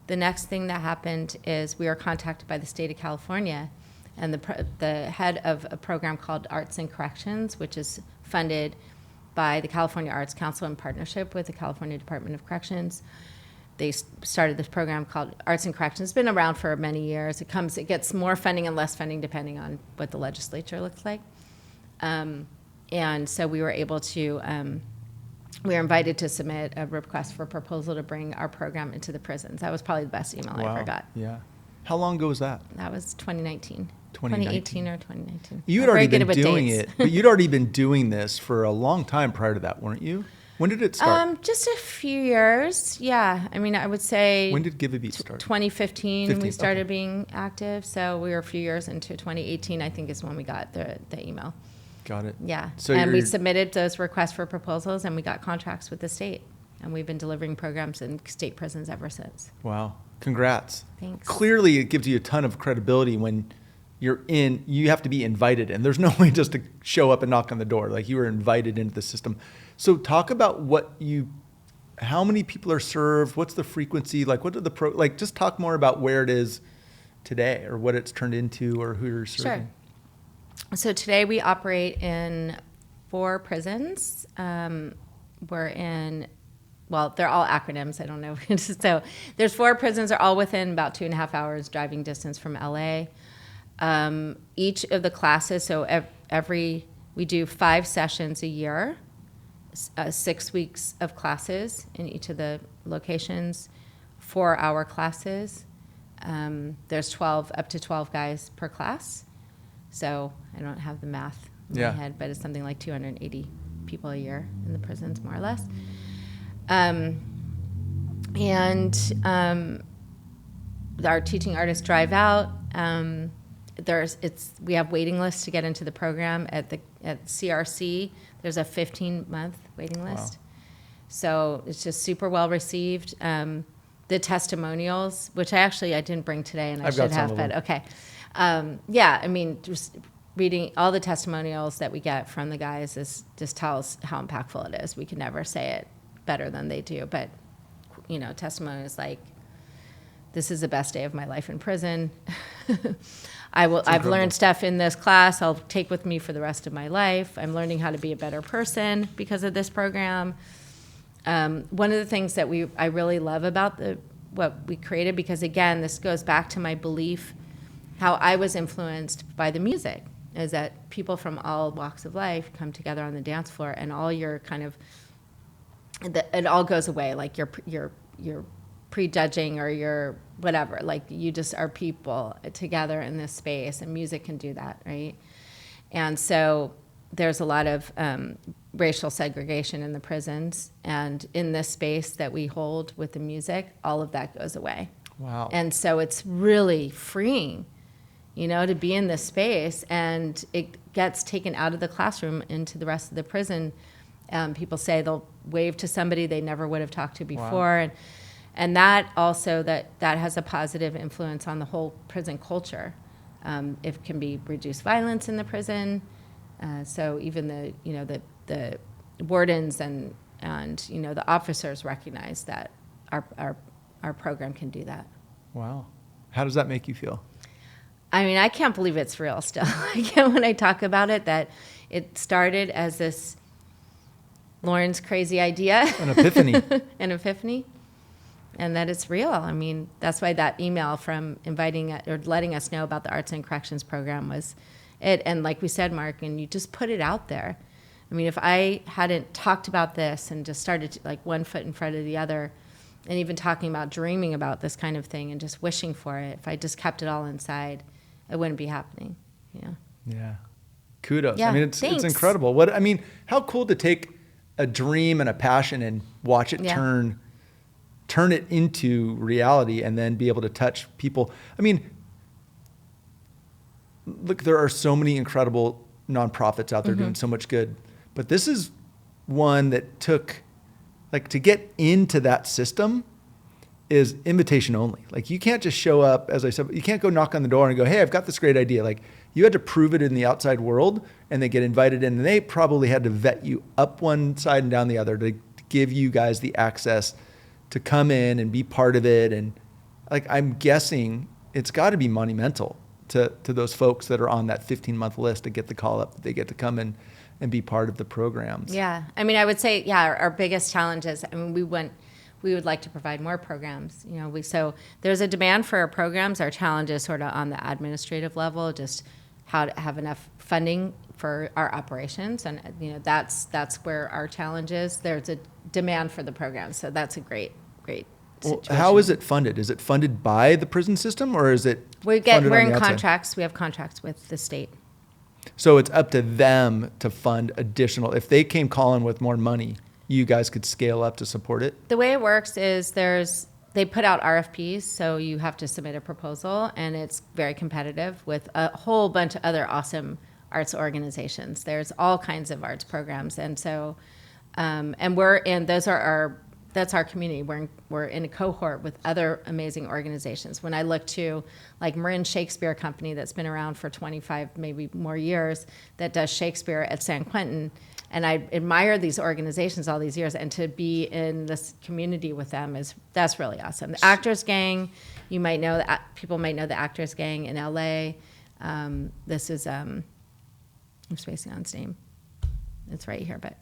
B: The next thing that happened is we were contacted by the state of California, and the head of a program called Arts and Corrections, which is funded by the California Arts Council in partnership with the California Department of Corrections. They started this program called Arts and Corrections. It's been around for many years. It gets more funding and less funding depending on what the legislature looks like. And so we were able to, we were invited to submit a request for proposal to bring our program into the prisons. That was probably the best email I ever got.
A: Yeah. How long ago was that?
B: That was 2019.
A: 2019.
B: 2018 or 2019.
A: You had already been doing it, but you'd already been doing this for a long time prior to that, weren't you? When did it start?
B: Just a few years. Yeah. I mean, I would say.
A: When did Give a Beat start?
B: 2015 we started being active. So we were a few years into 2018, I think, is when we got the email.
A: Got it.
B: Yeah.
A: So
B: and we submitted those requests for proposals, and we got contracts with the state. And we've been delivering programs in state prisons ever since.
A: Wow. Congrats.
B: Thanks.
A: Clearly, it gives you a ton of credibility when you have to be invited, and there's no way just to show up and knock on the door. Like, you were invited into the system. So talk about how many people are served, what's the frequency, like what are just talk more about where it is today or what it's turned into or who you're serving.
B: Sure. So today we operate in 4 prisons. We're in well, they're all acronyms. I don't know. So there's 4 prisons. They're all within about 2.5 hours driving distance from LA. Each of the classes, so we do 5 sessions a year, 6 weeks of classes in each of the locations, 4-hour classes. There's up to 12 guys per class. So I don't have the math in my head, but it's something like 280 people a year in the prisons, more or less. Our teaching artists drive out. We have waiting lists to get into the program at CRC. There's a 15-month waiting list. Wow. So it's just super well received. The testimonials, which I didn't bring today, and I should have, but okay. Just reading all the testimonials that we get from the guys just tells how impactful it is. We can never say it better than they do, but testimonies like, "This is the best day of my life in prison." I've learned stuff in this class I'll take with me for the rest of my life. I'm learning how to be a better person because of this program. One of the things that I really love about what we created, because again, this goes back to my belief, how I was influenced by the music, is that people from all walks of life come together on the dance floor, and all your it all goes away, like your prejudging or your whatever, like you just are people together in this space, and music can do that, right? And so there's a lot of racial segregation in the prisons, and in this space that we hold with the music, all of that goes away.
A: Wow.
B: And so it's really freeing, to be in this space, and it gets taken out of the classroom into the rest of the prison. People say they'll wave to somebody they never would have talked to before. Wow. And that also, that has a positive influence on the whole prison culture. It can be reduced violence in the prison. So even the wardens and the officers recognize that our program can do that.
A: Wow. How does that make you feel?
B: I can't believe it's real still. When I talk about it, that it started as this Lauren's crazy idea.
A: An epiphany.
B: An epiphany. And that it's real. That's why that email from inviting or letting us know about the Arts and Corrections program was it. And like we said, Mark, and you just put it out there. If I hadn't talked about this and just started like one foot in front of the other, and even talking about dreaming about this kind of thing and just wishing for it, if I just kept it all inside, it wouldn't be happening.
A: Yeah. Kudos.
B: Yeah,
A: it's incredible. How cool to take a dream and a passion and watch it turn it into reality, and then be able to touch people. Look, there are so many incredible nonprofits out there doing so much good, but this is one that took, to get into that system is invitation only. You can't just show up, as I said, you can't go knock on the door and go, "Hey, I've got this great idea." You had to prove it in the outside world, and they get invited in, and they probably had to vet you up one side and down the other to give you guys the access to come in and be part of it. And I'm guessing it's got to be monumental to those folks that are on that 15-month list to get the call up that they get to come in and be part of the programs.
B: Yeah. I would say, our biggest challenge is, we would like to provide more programs. So there's a demand for our programs. Our challenge is sort of on the administrative level, just how to have enough funding for our operations. And, that's where our challenge is. There's a demand for the program. So that's a great situation.
A: Well, how is it funded? Is it funded by the prison system, or is it
B: we're in contracts. We have contracts with the state.
A: So it's up to them to fund additional. If they came calling with more money, you guys could scale up to support it?
B: The way it works is they put out RFPs, so you have to submit a proposal, and it's very competitive with a whole bunch of other awesome arts organizations. There's all kinds of arts programs, and so that's our community. We're in a cohort with other amazing organizations. When I look to Marin Shakespeare Company, that's been around for 25, maybe more years, that does Shakespeare at San Quentin, and I admire these organizations all these years, and to be in this community with them that's really awesome. The Actors Gang, people might know the Actors Gang in LA. This is I'm spacing on its name. It's right here, but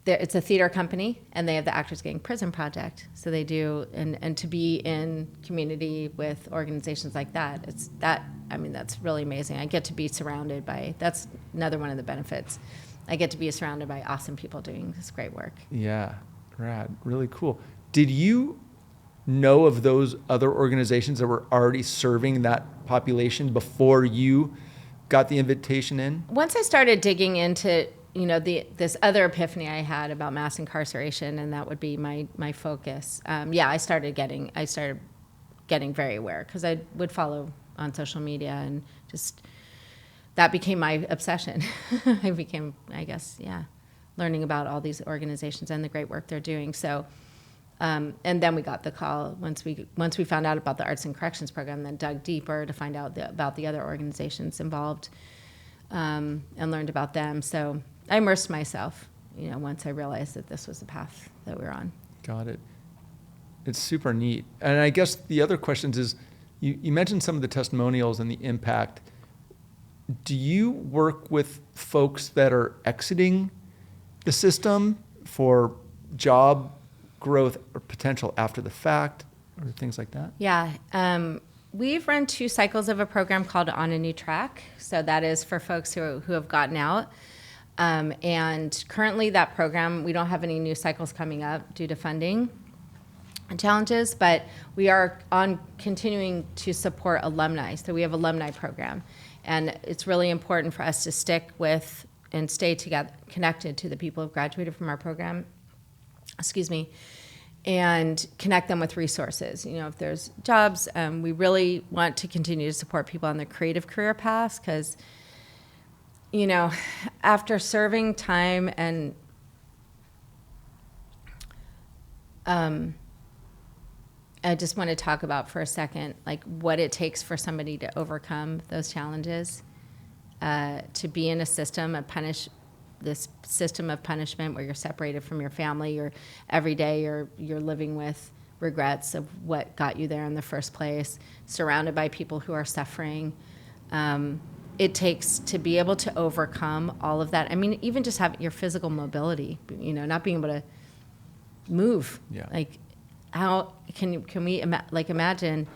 B: it's a theater company, and they have the Actors Getting Prison Project. So they do, and to be in community with organizations like that, that's really amazing. I get to be surrounded by, that's another one of the benefits. I get to be surrounded by awesome people doing this great work.
A: Yeah, rad, really cool. Did you know of those other organizations that were already serving that population before you got the invitation in?
B: Once I started digging into, this other epiphany I had about mass incarceration, and that would be my focus. I started getting very aware, because I would follow on social media, and just that became my obsession. I became, learning about all these organizations and the great work they're doing. So, and then we got the call once we found out about the Arts and Corrections program, then dug deeper to find out about the other organizations involved, and learned about them. So I immersed myself, once I realized that this was the path that we were on.
A: Got it. It's super neat. And I guess the other questions is, you mentioned some of the testimonials and the impact. Do you work with folks that are exiting the system for job growth or potential after the fact, or things like that?
B: Yeah. We've run 2 cycles of a program called On a New Track. So that is for folks who have gotten out. And currently that program, we don't have any new cycles coming up due to funding challenges, but we are continuing to support alumni. So we have alumni program, and it's really important for us to stick with and stay together, connected to the people who've graduated from our program, and connect them with resources. If there's jobs, we really want to continue to support people on their creative career paths, because after serving time and I just want to talk about for a second, like, what it takes for somebody to overcome those challenges, to be in a system of this system of punishment where you're separated from your family, or every day you're living with regrets of what got you there in the first place, surrounded by people who are suffering. It takes to be able to overcome all of that. I mean, even just having your physical mobility, not being able to move.
A: Yeah.
B: Like, how can we imagine?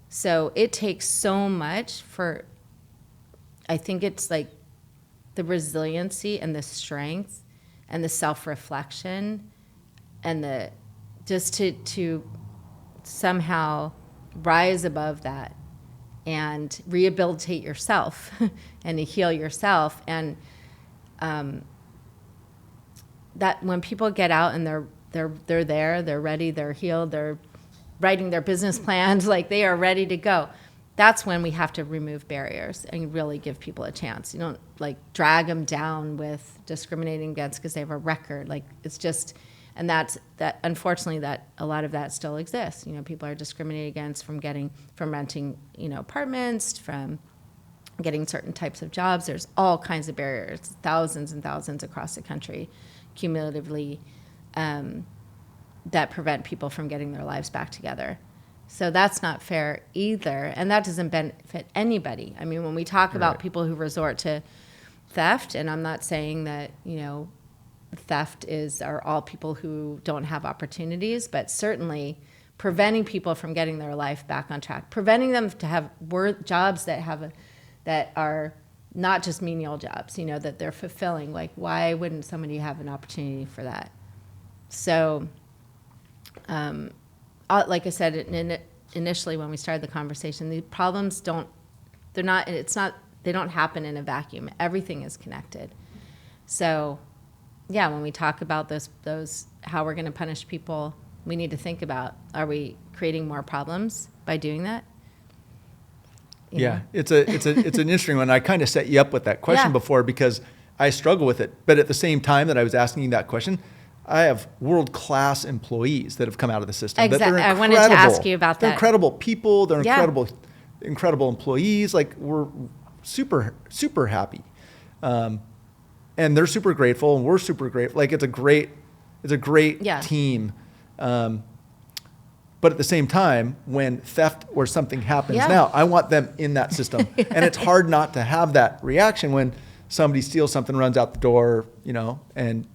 B: So it takes so much for, I think it's like the resiliency and the strength and the self-reflection and the just to somehow rise above that and rehabilitate yourself and to heal yourself. And that when people get out and they're there, they're ready, they're healed, they're writing their business plans, like they are ready to go. That's when we have to remove barriers and really give people a chance. You don't like drag them down with discriminating against because they have a record. Like, it's just, and that unfortunately that a lot of that still exists. People are discriminated against from renting, apartments, from getting certain types of jobs. There's all kinds of barriers, thousands and thousands across the country, cumulatively, that prevent people from getting their lives back together. So that's not fair either, and that doesn't benefit anybody. I mean, when we talk about people who resort to theft, and I'm not saying that, theft are all people who don't have opportunities, but certainly preventing people from getting their life back on track, preventing them to have jobs that are not just menial jobs, that they're fulfilling. Like, why wouldn't somebody have an opportunity for that? So, like I said, initially when we started the conversation, the problems they don't happen in a vacuum. Everything is connected. So, yeah, when we talk about those how we're going to punish people, we need to think about, are we creating more problems by doing that?
A: It's an interesting one. I kind of set you up with that question before because I struggle with it. But at the same time that I was asking you that question, I have world-class employees that have come out of the system.
B: Exactly.
A: I
B: wanted to ask you about that.
A: They're incredible people. They're incredible employees. Like, we're super, super happy. And they're super grateful, and we're super grateful. Like, it's a great team. But at the same time, when theft or something happens now, I want them in that system. And it's hard not to have that reaction when somebody steals something, runs out the door, and,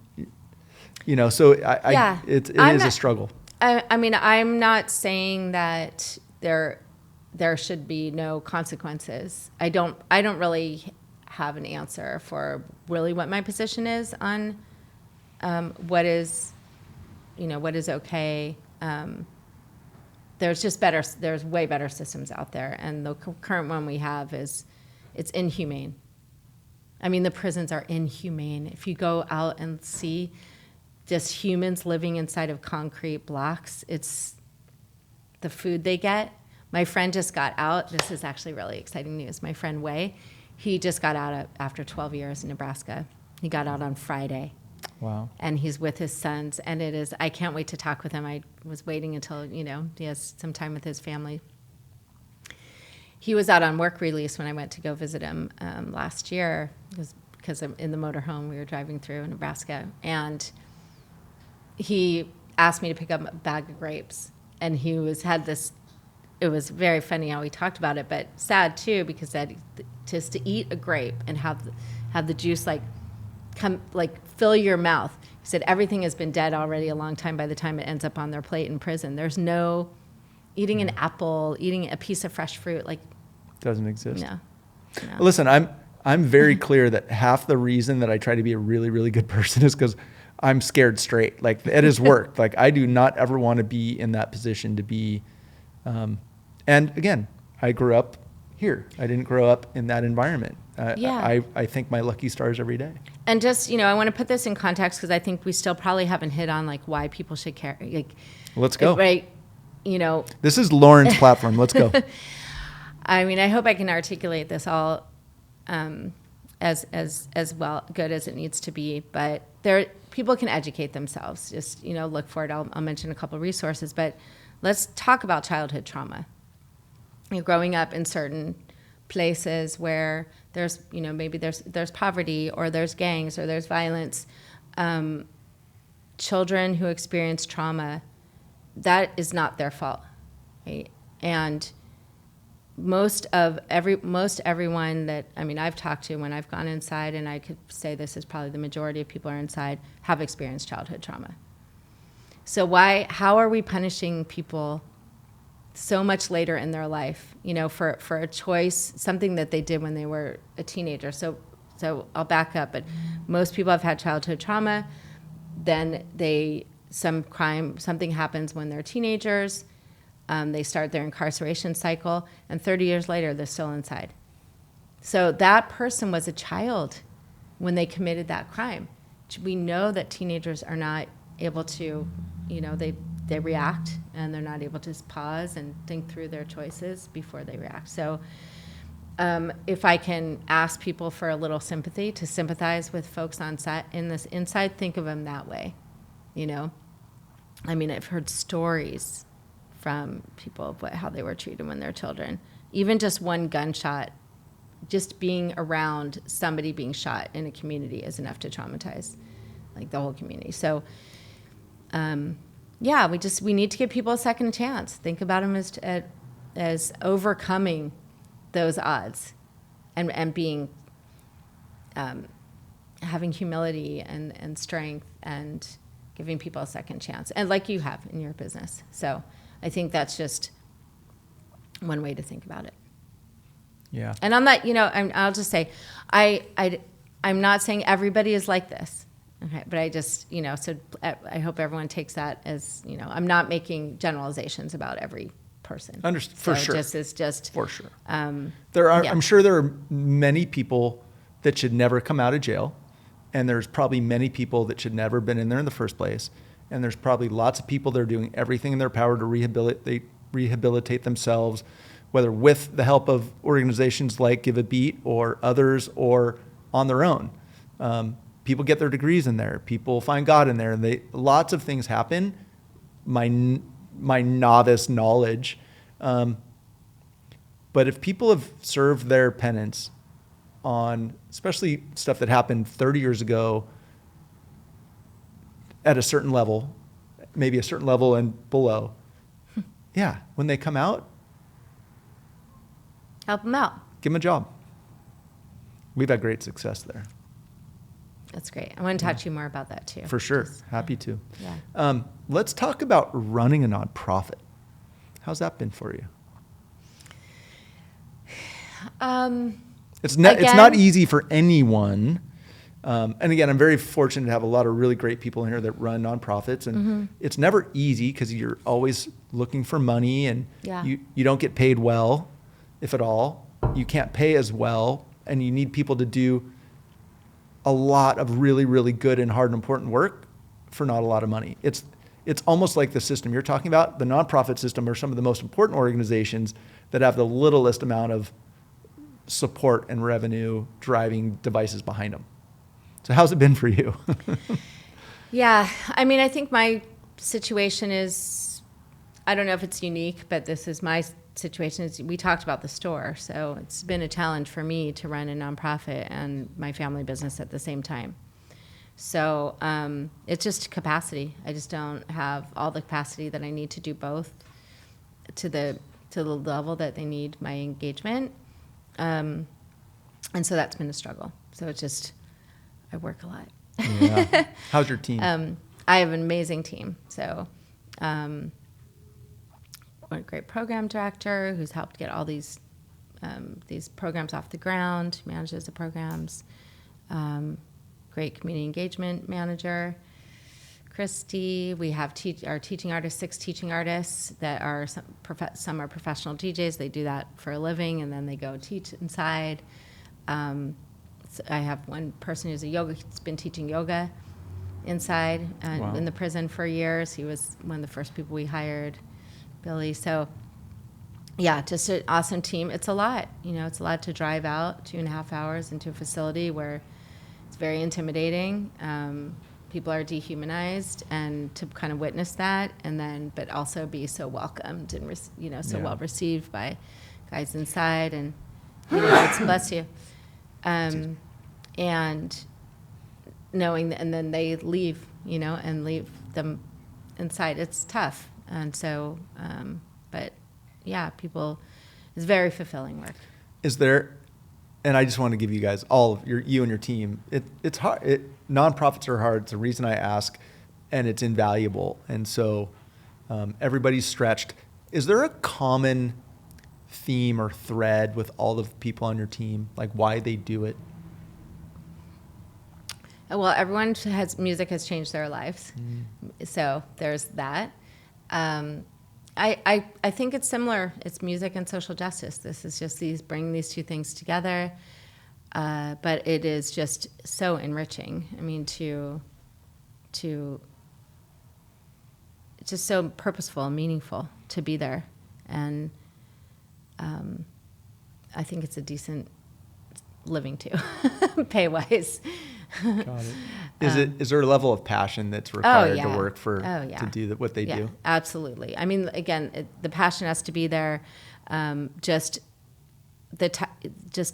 A: so it is a struggle.
B: I mean, I'm not saying that there should be no consequences. I don't really have an answer for really what my position is on what is okay. There's way better systems out there, and the current one we have it's inhumane. I mean, the prisons are inhumane. If you go out and see just humans living inside of concrete blocks, it's the food they get. My friend just got out. This is actually really exciting news. My friend Wei, he just got out after 12 years in Nebraska. He got out on Friday.
A: Wow.
B: And he's with his sons, and I can't wait to talk with him. I was waiting until, he has some time with his family. He was out on work release when I went to go visit him last year, because in the motorhome we were driving through in Nebraska, and he asked me to pick up a bag of grapes, and it was very funny how he talked about it, but sad too, because that just to eat a grape and have the juice fill your mouth. He said everything has been dead already a long time by the time it ends up on their plate in prison. There's no eating an apple, eating a piece of fresh fruit,
A: doesn't exist.
B: No.
A: Listen, I'm very clear that half the reason that I try to be a really, really good person is because I'm scared straight. It has worked. I do not ever want to be in that position to be. And again, I grew up here. I didn't grow up in that environment. I thank my lucky stars every day.
B: And just, I want to put this in context, because I think we still probably haven't hit on why people should care.
A: Let's go.
B: Right.
A: This is Lauren's platform. Let's go.
B: I mean, I hope I can articulate this all as well good as it needs to be. But people can educate themselves. Just look for it. I'll mention a couple resources. But let's talk about childhood trauma. You're growing up in certain places where there's maybe there's poverty, or there's gangs, or there's violence. Children who experience trauma, that is not their fault, right? And most everyone that I've talked to, when I've gone inside, and I could say this is probably the majority of people are inside, have experienced childhood trauma. So how are we punishing people so much later in their life, for a choice, something that they did when they were a teenager? So I'll back up, but most people have had childhood trauma, then something happens when they're teenagers. They start their incarceration cycle, and 30 years later, they're still inside. So that person was a child when they committed that crime. We know that teenagers are not able to, they react, and they're not able to pause and think through their choices before they react. So if I can ask people for a little sympathy, to sympathize with folks on set in this inside, think of them that way. I've heard stories from people of how they were treated when they're children. Even just one gunshot, just being around somebody being shot in a community is enough to traumatize the whole community. So we need to give people a second chance. Think about them as overcoming those odds, and being having humility and strength, and giving people a second chance, and like you have in your business. So I think that's just one way to think about it.
A: Yeah.
B: And on that, I'll just say, I'm not saying everybody is like this. Okay, but I just, so I hope everyone takes that as, I'm not making generalizations about every person.
A: For sure.
B: For
A: sure. I'm sure there are many people that should never come out of jail, and there's probably many people that should never have been in there in the first place. And there's probably lots of people that are doing everything in their power to rehabilitate themselves, whether with the help of organizations like Give a Beat or others, or on their own. People get their degrees in there. People find God in there. And lots of things happen. My novice knowledge. But if people have served their penance on, especially stuff that happened 30 years ago, at a certain level, maybe a certain level and below, when they come out,
B: help them out.
A: Give them a job. We've had great success there.
B: That's great. I want to talk to you more about that too.
A: For sure. Happy to.
B: Yeah.
A: Let's talk about running a nonprofit. How's that been for you? It's not easy for anyone. And again, I'm very fortunate to have a lot of really great people in here that run nonprofits, and it's never easy because you're always looking for money, and you don't get paid well, if at all. You can't pay as well, and you need people to do a lot of really, really good and hard and important work for not a lot of money. It's almost like the system you're talking about. The nonprofit system are some of the most important organizations that have the littlest amount of support and revenue driving devices behind them. So how's it been for you?
B: Yeah, I mean, I think my situation is, I don't know if it's unique, but this is my situation. We talked about the store, so it's been a challenge for me to run a nonprofit and my family business at the same time. So it's just capacity. I just don't have all the capacity that I need to do both to the level that they need my engagement. And so that's been a struggle. So it's just, I work a lot.
A: Yeah. How's your team?
B: I have an amazing team. So a great program director who's helped get all these programs off the ground, manages the programs. Great community engagement manager, Christy. We have our teaching artists, 6 teaching artists that are some are professional DJs. They do that for a living, and then they go teach inside. So I have one person who's he's been teaching yoga inside in the prison for years. He was one of the first people we hired, Billy. So yeah, just an awesome team. It's a lot, it's a lot to drive out 2.5 hours into a facility where it's very intimidating. People are dehumanized, and to kind of witness that, and then, but also be so welcomed and well received by guys inside, and it's bless you, and knowing that, and then they leave, and leave them inside. It's tough, and so, but yeah, it's very fulfilling work.
A: Is there? And I just want to give you guys, all of you and your team, it's hard. Nonprofits are hard. It's the reason I ask, and it's invaluable. And so everybody's stretched. Is there a common theme or thread with all the people on your team, like why they do it?
B: Well, everyone music has changed their lives. So there's that. I think it's similar. It's music and social justice. This is just bringing these two things together. But it is just so enriching. I mean, it's just so purposeful and meaningful to be there. And I think it's a decent living too, pay-wise.
A: Got it. Is there a level of passion that's required to work to do what they do?
B: Absolutely. I mean, again, the passion has to be there. Just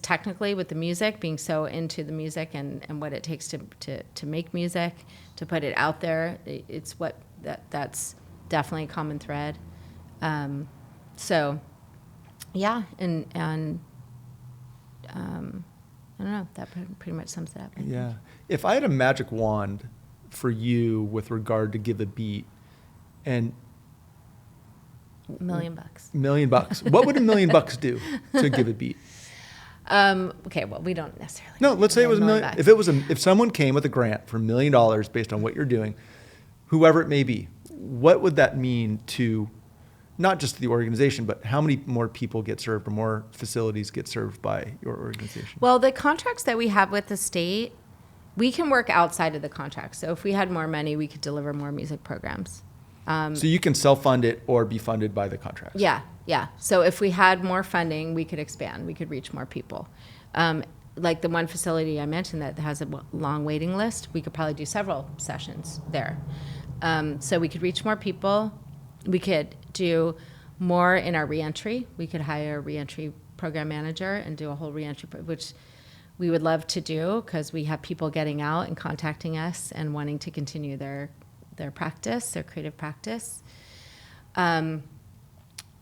B: technically with the music, being so into the music and what it takes to make music, to put it out there. It's that's definitely a common thread. So, yeah, and I don't know. That pretty much sums it up.
A: Yeah. If I had a magic wand for you with regard to give a beat, and
B: $1 million.
A: $1 million, what would $1 million do to give a beat?
B: Okay. Well, we don't necessarily.
A: No. Let's say it was $1 million. If someone came with a grant for $1 million based on what you're doing, whoever it may be, what would that mean to? Not just the organization, but how many more people get served or more facilities get served by your organization?
B: Well, the contracts that we have with the state, we can work outside of the contract. So if we had more money, we could deliver more music programs.
A: So you can self-fund it or be funded by the contract?
B: Yeah. So if we had more funding, we could expand. We could reach more people. Like the one facility I mentioned that has a long waiting list, we could probably do several sessions there. So we could reach more people. We could do more in our reentry. We could hire a reentry program manager and do a whole reentry, which we would love to do because we have people getting out and contacting us and wanting to continue their practice, their creative practice. I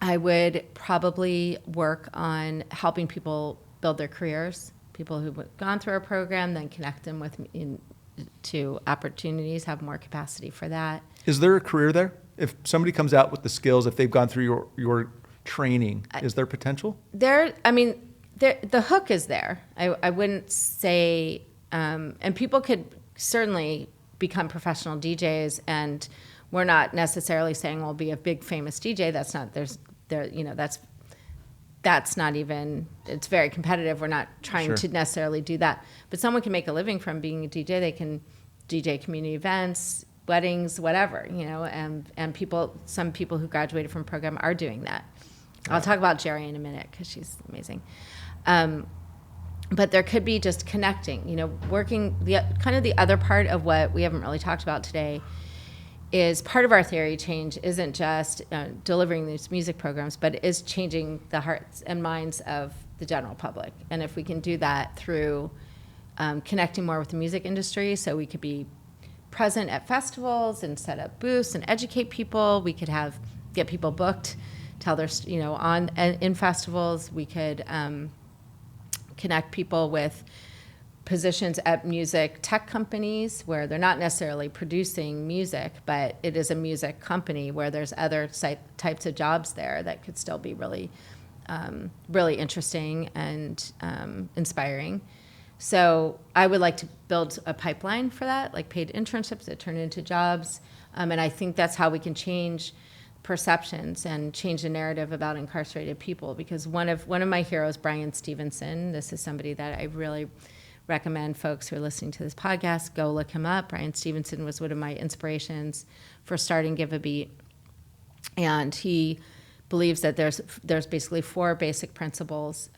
B: would probably work on helping people build their careers people who've gone through our program, then connect them to opportunities, have more capacity for that.
A: Is there a career there? If somebody comes out with the skills, if they've gone through your training, is there potential?
B: The hook is there. I wouldn't say, and people could certainly become professional DJs, and we're not necessarily saying we'll be a big famous DJ. That's not, that's not even, it's very competitive. We're not trying to necessarily do that. But someone can make a living from being a DJ. They can DJ community events, weddings, whatever, and some people who graduated from the program are doing that. I'll talk about Jerry in a minute because she's amazing. But there could be just connecting, working, the other part of what we haven't really talked about today is part of our theory change isn't just delivering these music programs, but it is changing the hearts and minds of the general public. And if we can do that through connecting more with the music industry, so we could be present at festivals and set up booths and educate people. We could get people booked, tell their, in festivals. We could connect people with positions at music tech companies where they're not necessarily producing music, but it is a music company where there's other types of jobs there that could still be really, really interesting and inspiring. So I would like to build a pipeline for that, like paid internships that turn into jobs. And I think that's how we can change perceptions and change the narrative about incarcerated people. Because one of my heroes, Brian Stevenson, this is somebody that I really recommend folks who are listening to this podcast go look him up. Brian Stevenson was one of my inspirations for starting Give a Beat. And he believes that there's basically 4 basic principles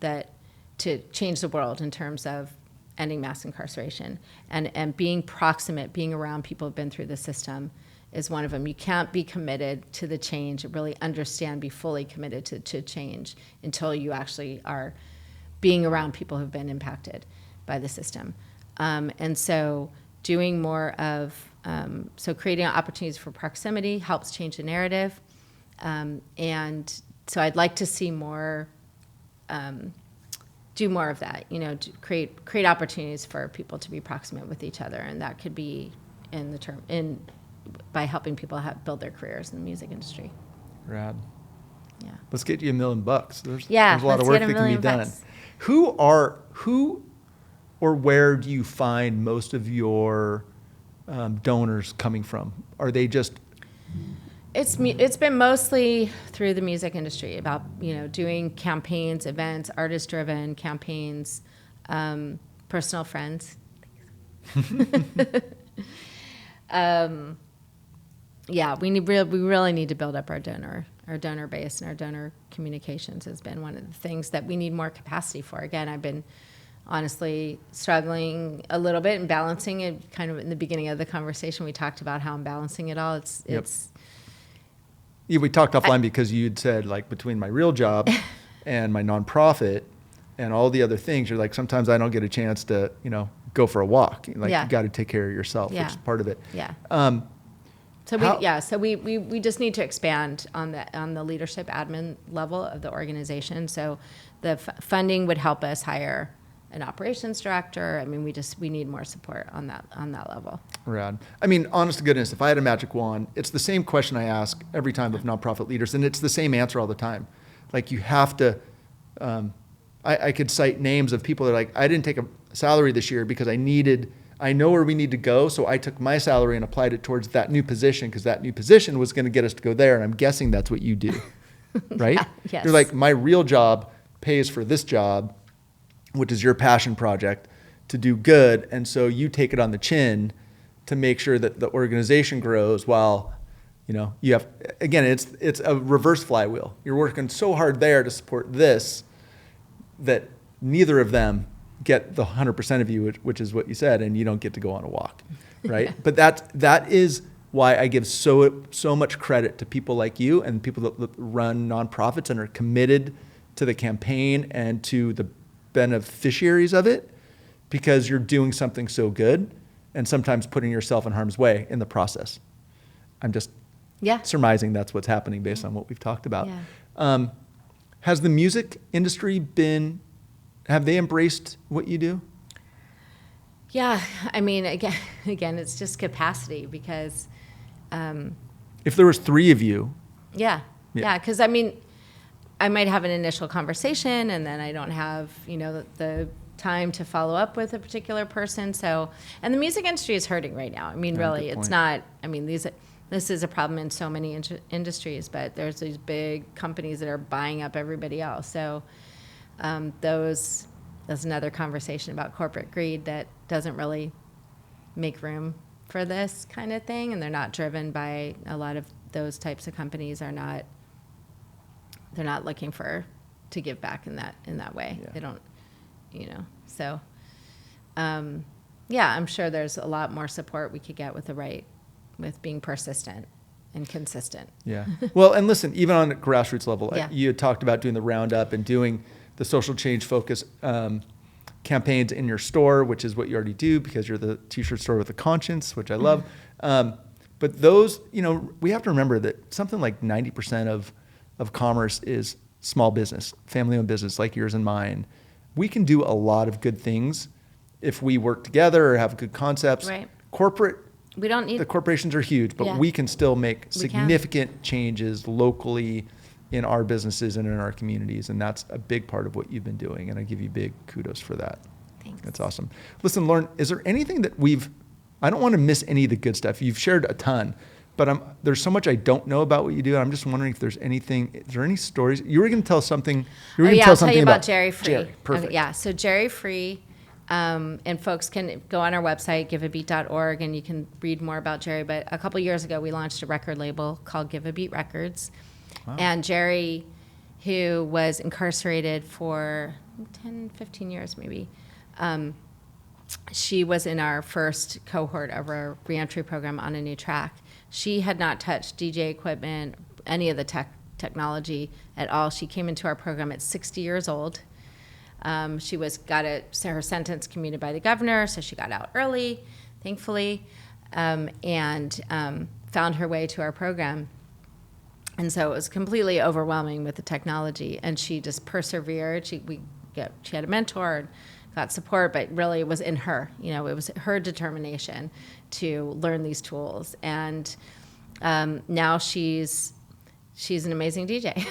B: that to change the world in terms of ending mass incarceration. And being proximate, being around people who've been through the system is one of them. You can't be committed to the change, really understand, be fully committed to change until you actually are being around people who've been impacted by the system. And so doing more of, creating opportunities for proximity helps change the narrative. And so I'd like to see more, do more of that, to create opportunities for people to be proximate with each other. And that could be by helping people build their careers in the music industry.
A: Rad.
B: Yeah.
A: Let's get you $1 million. There's a lot of
B: let's
A: work
B: get
A: that can be done.
B: $1 million.
A: Who or where do you find most of your donors coming from? Are they just?
B: It's been mostly through the music industry about doing campaigns, events, artist-driven campaigns, personal friends. We really need to build up our donor base, and our donor communications has been one of the things that we need more capacity for. Again, I've been honestly struggling a little bit and balancing it. Kind of in the beginning of the conversation, we talked about how I'm balancing it all.
A: Yeah, we talked offline because you'd said, like, between my real job and my nonprofit and all the other things, you're like, sometimes I don't get a chance to, go for a walk. Like, you got to take care of yourself, which is part of it.
B: Yeah. So we just need to expand on the leadership admin level of the organization. So the funding would help us hire an operations director. I mean, we need more support on that level. Rad.
A: I mean, honest to goodness, if I had a magic wand, it's the same question I ask every time with nonprofit leaders, and it's the same answer all the time. Like, you have to. I could cite names of people that are like, I didn't take a salary this year because I know where we need to go, so I took my salary and applied it towards that new position because that new position was going to get us to go there, and I'm guessing that's what you do, right?
B: Yes.
A: You're like, my real job pays for this job, which is your passion project, to do good, and so you take it on the chin to make sure that the organization grows while, you have, again, it's a reverse flywheel. You're working so hard there to support this that neither of them get the 100% of you, which is what you said, and you don't get to go on a walk, right? But that is why I give so much credit to people like you and people that run nonprofits and are committed to the campaign and to the beneficiaries of it, because you're doing something so good and sometimes putting yourself in harm's way in the process. I'm just surmising that's what's happening based on what we've talked about.
B: Yeah.
A: Has the music industry been have they embraced what you do?
B: Yeah, I mean, again, it's just capacity because,
A: If there was 3 of you,
B: yeah, because I mean, I might have an initial conversation and then I don't have, the time to follow up with a particular person. So, and the music industry is hurting right now. I mean, really, it's not, I mean, this is a problem in so many industries, but there's these big companies that are buying up everybody else. So that's another conversation about corporate greed that doesn't really make room for this kind of thing. And they're not driven by a lot of those types of companies they're not looking to give back in that way. Yeah. They don't, so, I'm sure there's a lot more support we could get with being persistent and consistent.
A: Yeah. Well, and listen, even on a grassroots level,
B: Yeah.
A: you had talked about doing the roundup and doing the social change focus campaigns in your store, which is what you already do because you're the t-shirt store with a conscience, which I love. But those, we have to remember that something like 90% of commerce is small business, family-owned business like yours and mine. We can do a lot of good things if we work together or have good concepts.
B: Right.
A: We don't need the corporations are huge, but we can still make significant changes locally in our businesses and in our communities, and that's a big part of what you've been doing, and I give you big kudos for that.
B: Thanks.
A: That's awesome. Listen, Lauren, is there anything that I don't want to miss any of the good stuff. You've shared a ton, but there's so much I don't know about what you do. I'm just wondering if there's anything. Is there any stories? You were going to tell something.
B: I'll tell you about Jerry Free.
A: Jerry, perfect.
B: Okay, so Jerry Free, and folks can go on our website, giveabeat.org, and you can read more about Jerry. But a couple years ago, we launched a record label called Give a Beat Records. Wow. And Jerry, who was incarcerated for 10, 15 years maybe, she was in our first cohort of our reentry program on a new track. She had not touched DJ equipment, any of the technology at all. She came into our program at 60 years old. She got her sentence commuted by the governor, so she got out early, thankfully, and found her way to our program. And so it was completely overwhelming with the technology, and she just persevered. She had a mentor and got support, but really it was in her. It was her determination to learn these tools. And now she's an amazing DJ.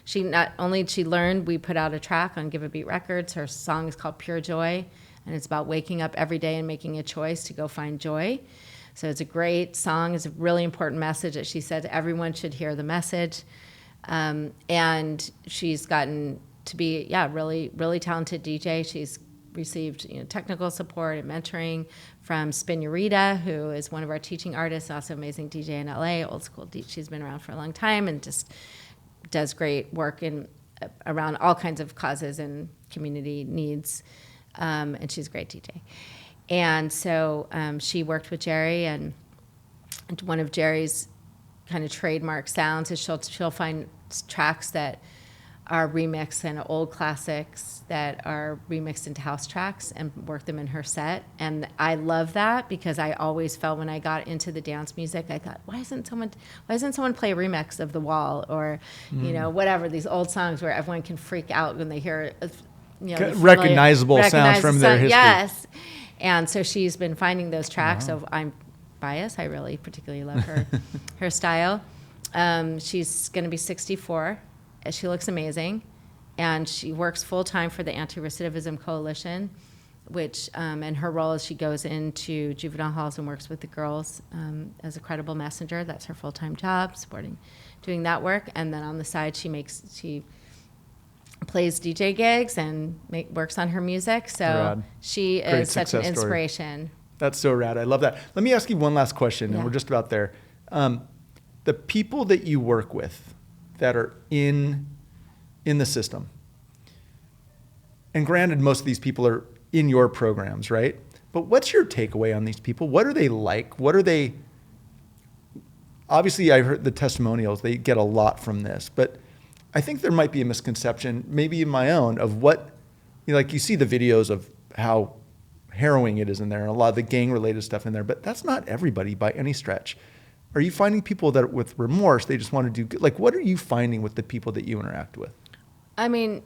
B: she not only she learned. We put out a track on Give a Beat Records. Her song is called Pure Joy, and it's about waking up every day and making a choice to go find joy. So it's a great song. It's a really important message that she said everyone should hear the message. And she's gotten to be, really, really talented DJ. She's received technical support and mentoring from Spinurita, who is one of our teaching artists, also amazing DJ in LA, old school DJ. She's been around for a long time and just does great work around all kinds of causes and community needs. And she's a great DJ. And so she worked with Jerry, and one of Jerry's kind of trademark sounds is she'll find tracks that are remixed and old classics that are remixed into house tracks and work them in her set. And I love that because I always felt when I got into the dance music, I thought, why doesn't someone play a remix of The Wall or whatever, these old songs where everyone can freak out when they hear
A: recognizable sounds from their history.
B: Yes. And so she's been finding those tracks. Wow. So I'm biased. I really particularly love her style. She's going to be 64. She looks amazing. And she works full-time for the Anti-Recidivism Coalition, which, and her role is she goes into juvenile halls and works with the girls as a credible messenger. That's her full-time job, doing that work. And then on the side, she plays DJ gigs and works on her music. So rad. She is such an inspiration.
A: Story. That's so rad. I love that. Let me ask you one last question, and we're just about there. The people that you work with that are in the system, and granted, most of these people are in your programs, right? But what's your takeaway on these people? What are they like? What are they? Obviously, I heard the testimonials. They get a lot from this, but I think there might be a misconception, maybe in my own, of what, like you see the videos of how harrowing it is in there and a lot of the gang-related stuff in there, but that's not everybody by any stretch. Are you finding people that with remorse, they just want to do good? Like, what are you finding with the people that you interact with?
B: I mean,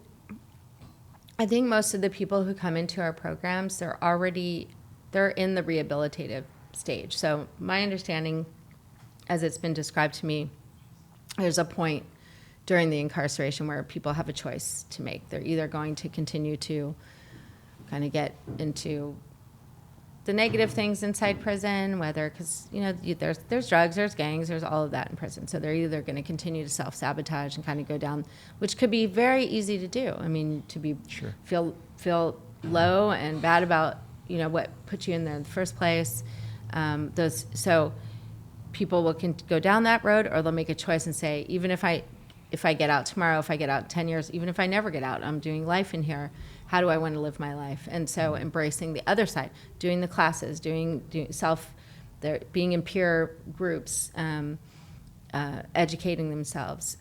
B: I think most of the people who come into our programs, they're in the rehabilitative stage. So my understanding, as it's been described to me, there's a point during the incarceration where people have a choice to make. They're either going to continue to kind of get into the negative things inside prison, whether, because there's drugs, there's gangs, there's all of that in prison. So they're either going to continue to self-sabotage and kind of go down, which could be very easy to do. I mean, to be feel low and bad about what put you in there in the first place. So people will go down that road, or they'll make a choice and say, even if I get out tomorrow, if I get out in 10 years, even if I never get out, I'm doing life in here. How do I want to live my life? And so embracing the other side, doing the classes, doing being in peer groups, educating themselves.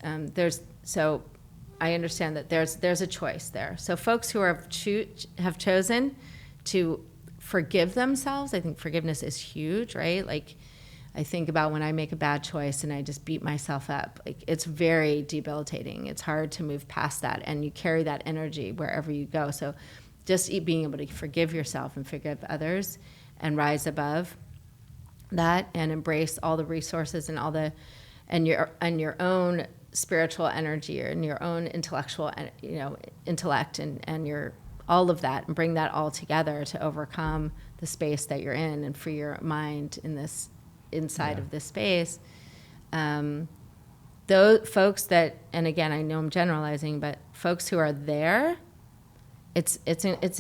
B: So I understand that there's a choice there. So folks who have chosen to forgive themselves, I think forgiveness is huge, right? Like, I think about when I make a bad choice and I just beat myself up. Like, it's very debilitating. It's hard to move past that, and you carry that energy wherever you go. So just being able to forgive yourself and forgive others and rise above that and embrace all the resources and your own spiritual energy and your own intellectual intellect and your all of that, and bring that all together to overcome the space that you're in and free your mind inside of this space. Those folks that, and again, I know I'm generalizing, but folks who are there, it's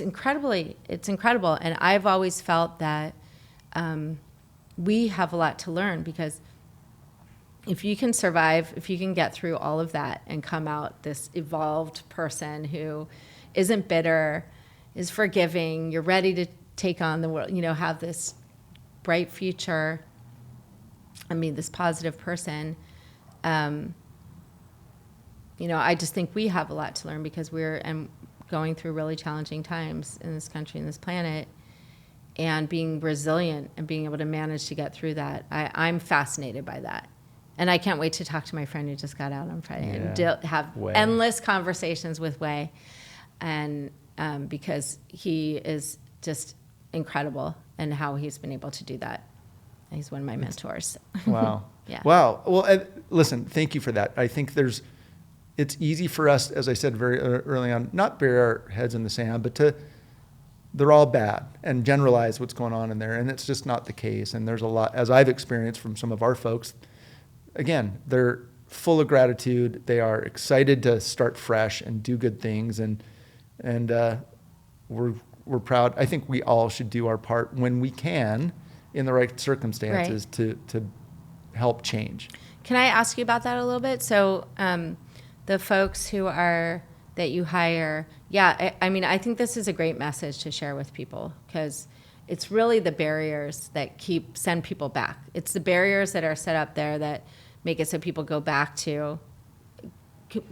B: incredible. And I've always felt that we have a lot to learn, because if you can survive, if you can get through all of that and come out this evolved person who isn't bitter, is forgiving, you're ready to take on the world, have this bright future, this positive person, I just think we have a lot to learn, because we're going through really challenging times in this country and this planet, and being resilient and being able to manage to get through that. I'm fascinated by that. And I can't wait to talk to my friend who just got out on Friday and have endless conversations with Wei, and because he is just incredible and how he's been able to do that. He's one of my mentors.
A: Wow.
B: Yeah.
A: Wow. Well, listen, thank you for that. I think it's easy for us, as I said very early on, not bury our heads in the sand, but they're all bad and generalize what's going on in there. And it's just not the case. And there's a lot, as I've experienced from some of our folks, again, they're full of gratitude. They are excited to start fresh and do good things. And we're proud. I think we all should do our part when we can, in the right circumstances, to help change.
B: Can I ask you about that a little bit? So the folks that you hire, I think this is a great message to share with people, because it's really the barriers that send people back. It's the barriers that are set up there that make it so people go back to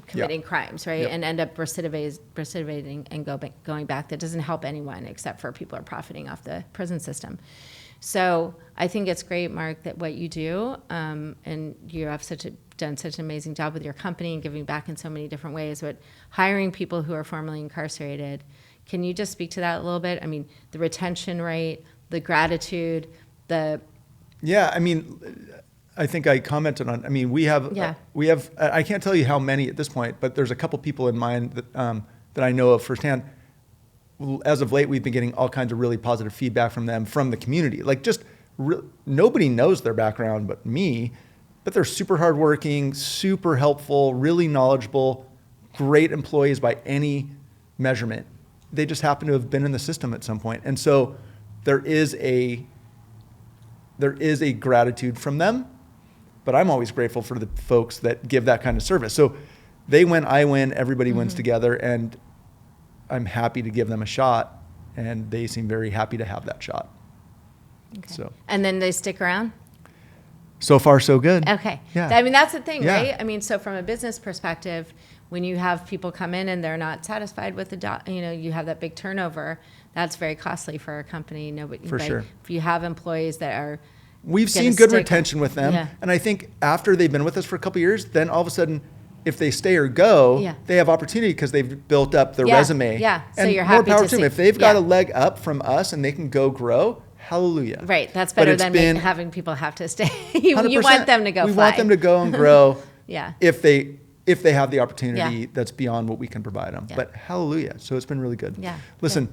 B: committing crimes, right? And end up recidivating and going back. That doesn't help anyone, except for people who are profiting off the prison system. So I think it's great, Mark, that what you do, and you have done such an amazing job with your company and giving back in so many different ways, but hiring people who are formerly incarcerated. Can you just speak to that a little bit? The retention rate, the gratitude,
A: I think I commented on, we have, I can't tell you how many at this point, but there's a couple people in mind that I know of firsthand. As of late, we've been getting all kinds of really positive feedback from them, from the community. Like, nobody knows their background but me, but they're super hardworking, super helpful, really knowledgeable, great employees by any measurement. They just happen to have been in the system at some point. And so there is a gratitude from them, but I'm always grateful for the folks that give that kind of service. So they win, I win, everybody wins together, and I'm happy to give them a shot, and they seem very happy to have that shot.
B: Okay.
A: So.
B: And then they stick around?
A: So far, so good.
B: Okay.
A: Yeah.
B: That's the thing, right? So from a business perspective, when you have people come in and they're not satisfied with the job, you have that big turnover, that's very costly for a company.
A: For sure.
B: If you have employees that are...
A: We've seen good retention with them. Yeah. And I think after they've been with us for a couple of years, then all of a sudden if they stay or go,
B: Yeah.
A: they have opportunity because they've built up their
B: Yeah,
A: resume.
B: yeah. So
A: and
B: you're
A: more
B: happy
A: power
B: to
A: to them.
B: see-
A: If they've got
B: yeah.
A: a leg up from us and they can go grow, hallelujah.
B: Right. That's
A: But
B: better
A: it's
B: than
A: been
B: having people have to stay. you
A: 100%.
B: want them to go
A: We
B: fly.
A: want them to go and grow.
B: Yeah.
A: If they have the opportunity
B: Yeah.
A: that's beyond what we can provide them.
B: Yeah.
A: But hallelujah. So it's been really good.
B: Yeah.
A: Listen,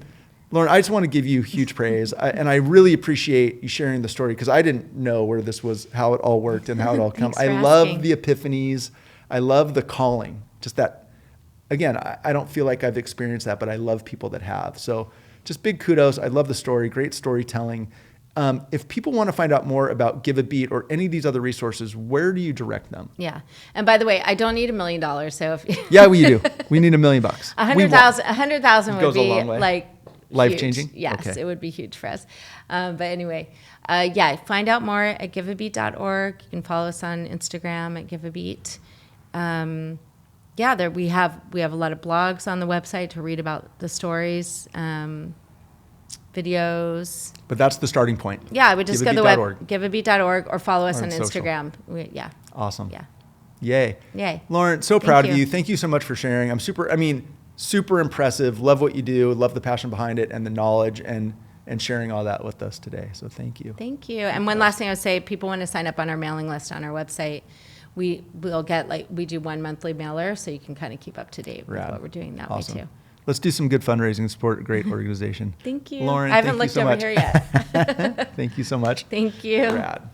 A: Lauren, I just want to give you huge praise. And I really appreciate you sharing the story because I didn't know where this was, how it all worked and how it all come.
B: Thanks for
A: I love
B: asking.
A: the epiphanies. I love the calling. Just that, again, I don't feel like I've experienced that, but I love people that have. So just big kudos. I love the story. Great storytelling. If people want to find out more about Give a Beat or any of these other resources, where do you direct them?
B: Yeah. And by the way, I don't need $1 million. So if
A: Yeah, we do. We need $1 million.
B: 100,000 would
A: Goes a
B: be
A: long way.
B: like
A: Life-changing?
B: huge. Yes,
A: Okay.
B: it would be huge for us. But anyway, yeah, find out more at giveabeat.org. You can follow us on Instagram at giveabeat. Yeah, there we have a lot of blogs on the website to read about the stories, videos.
A: But that's the starting point.
B: Yeah, I would just go to the web,
A: giveabeat.org.
B: giveabeat.org, or follow us
A: Or
B: on
A: on social.
B: Instagram. Yeah,
A: Awesome.
B: yeah.
A: Yay.
B: Yay.
A: Lauren, so proud of
B: you.
A: you. Thank you so much for sharing. I'm super impressive. Love what you do. Love the passion behind it and the knowledge and sharing all that with us today. So thank you.
B: Thank you. And one last thing I would say, people want to sign up on our mailing list on our website. We'll get we do one monthly mailer, so you can kind of keep up to date with
A: Rad.
B: what we're doing that
A: Awesome.
B: way too.
A: Let's do some good fundraising and support a great organization.
B: Thank you.
A: Lauren,
B: I haven't
A: thank you
B: looked
A: so
B: over
A: much.
B: here yet.
A: Thank you so much.
B: Thank you.
A: Rad.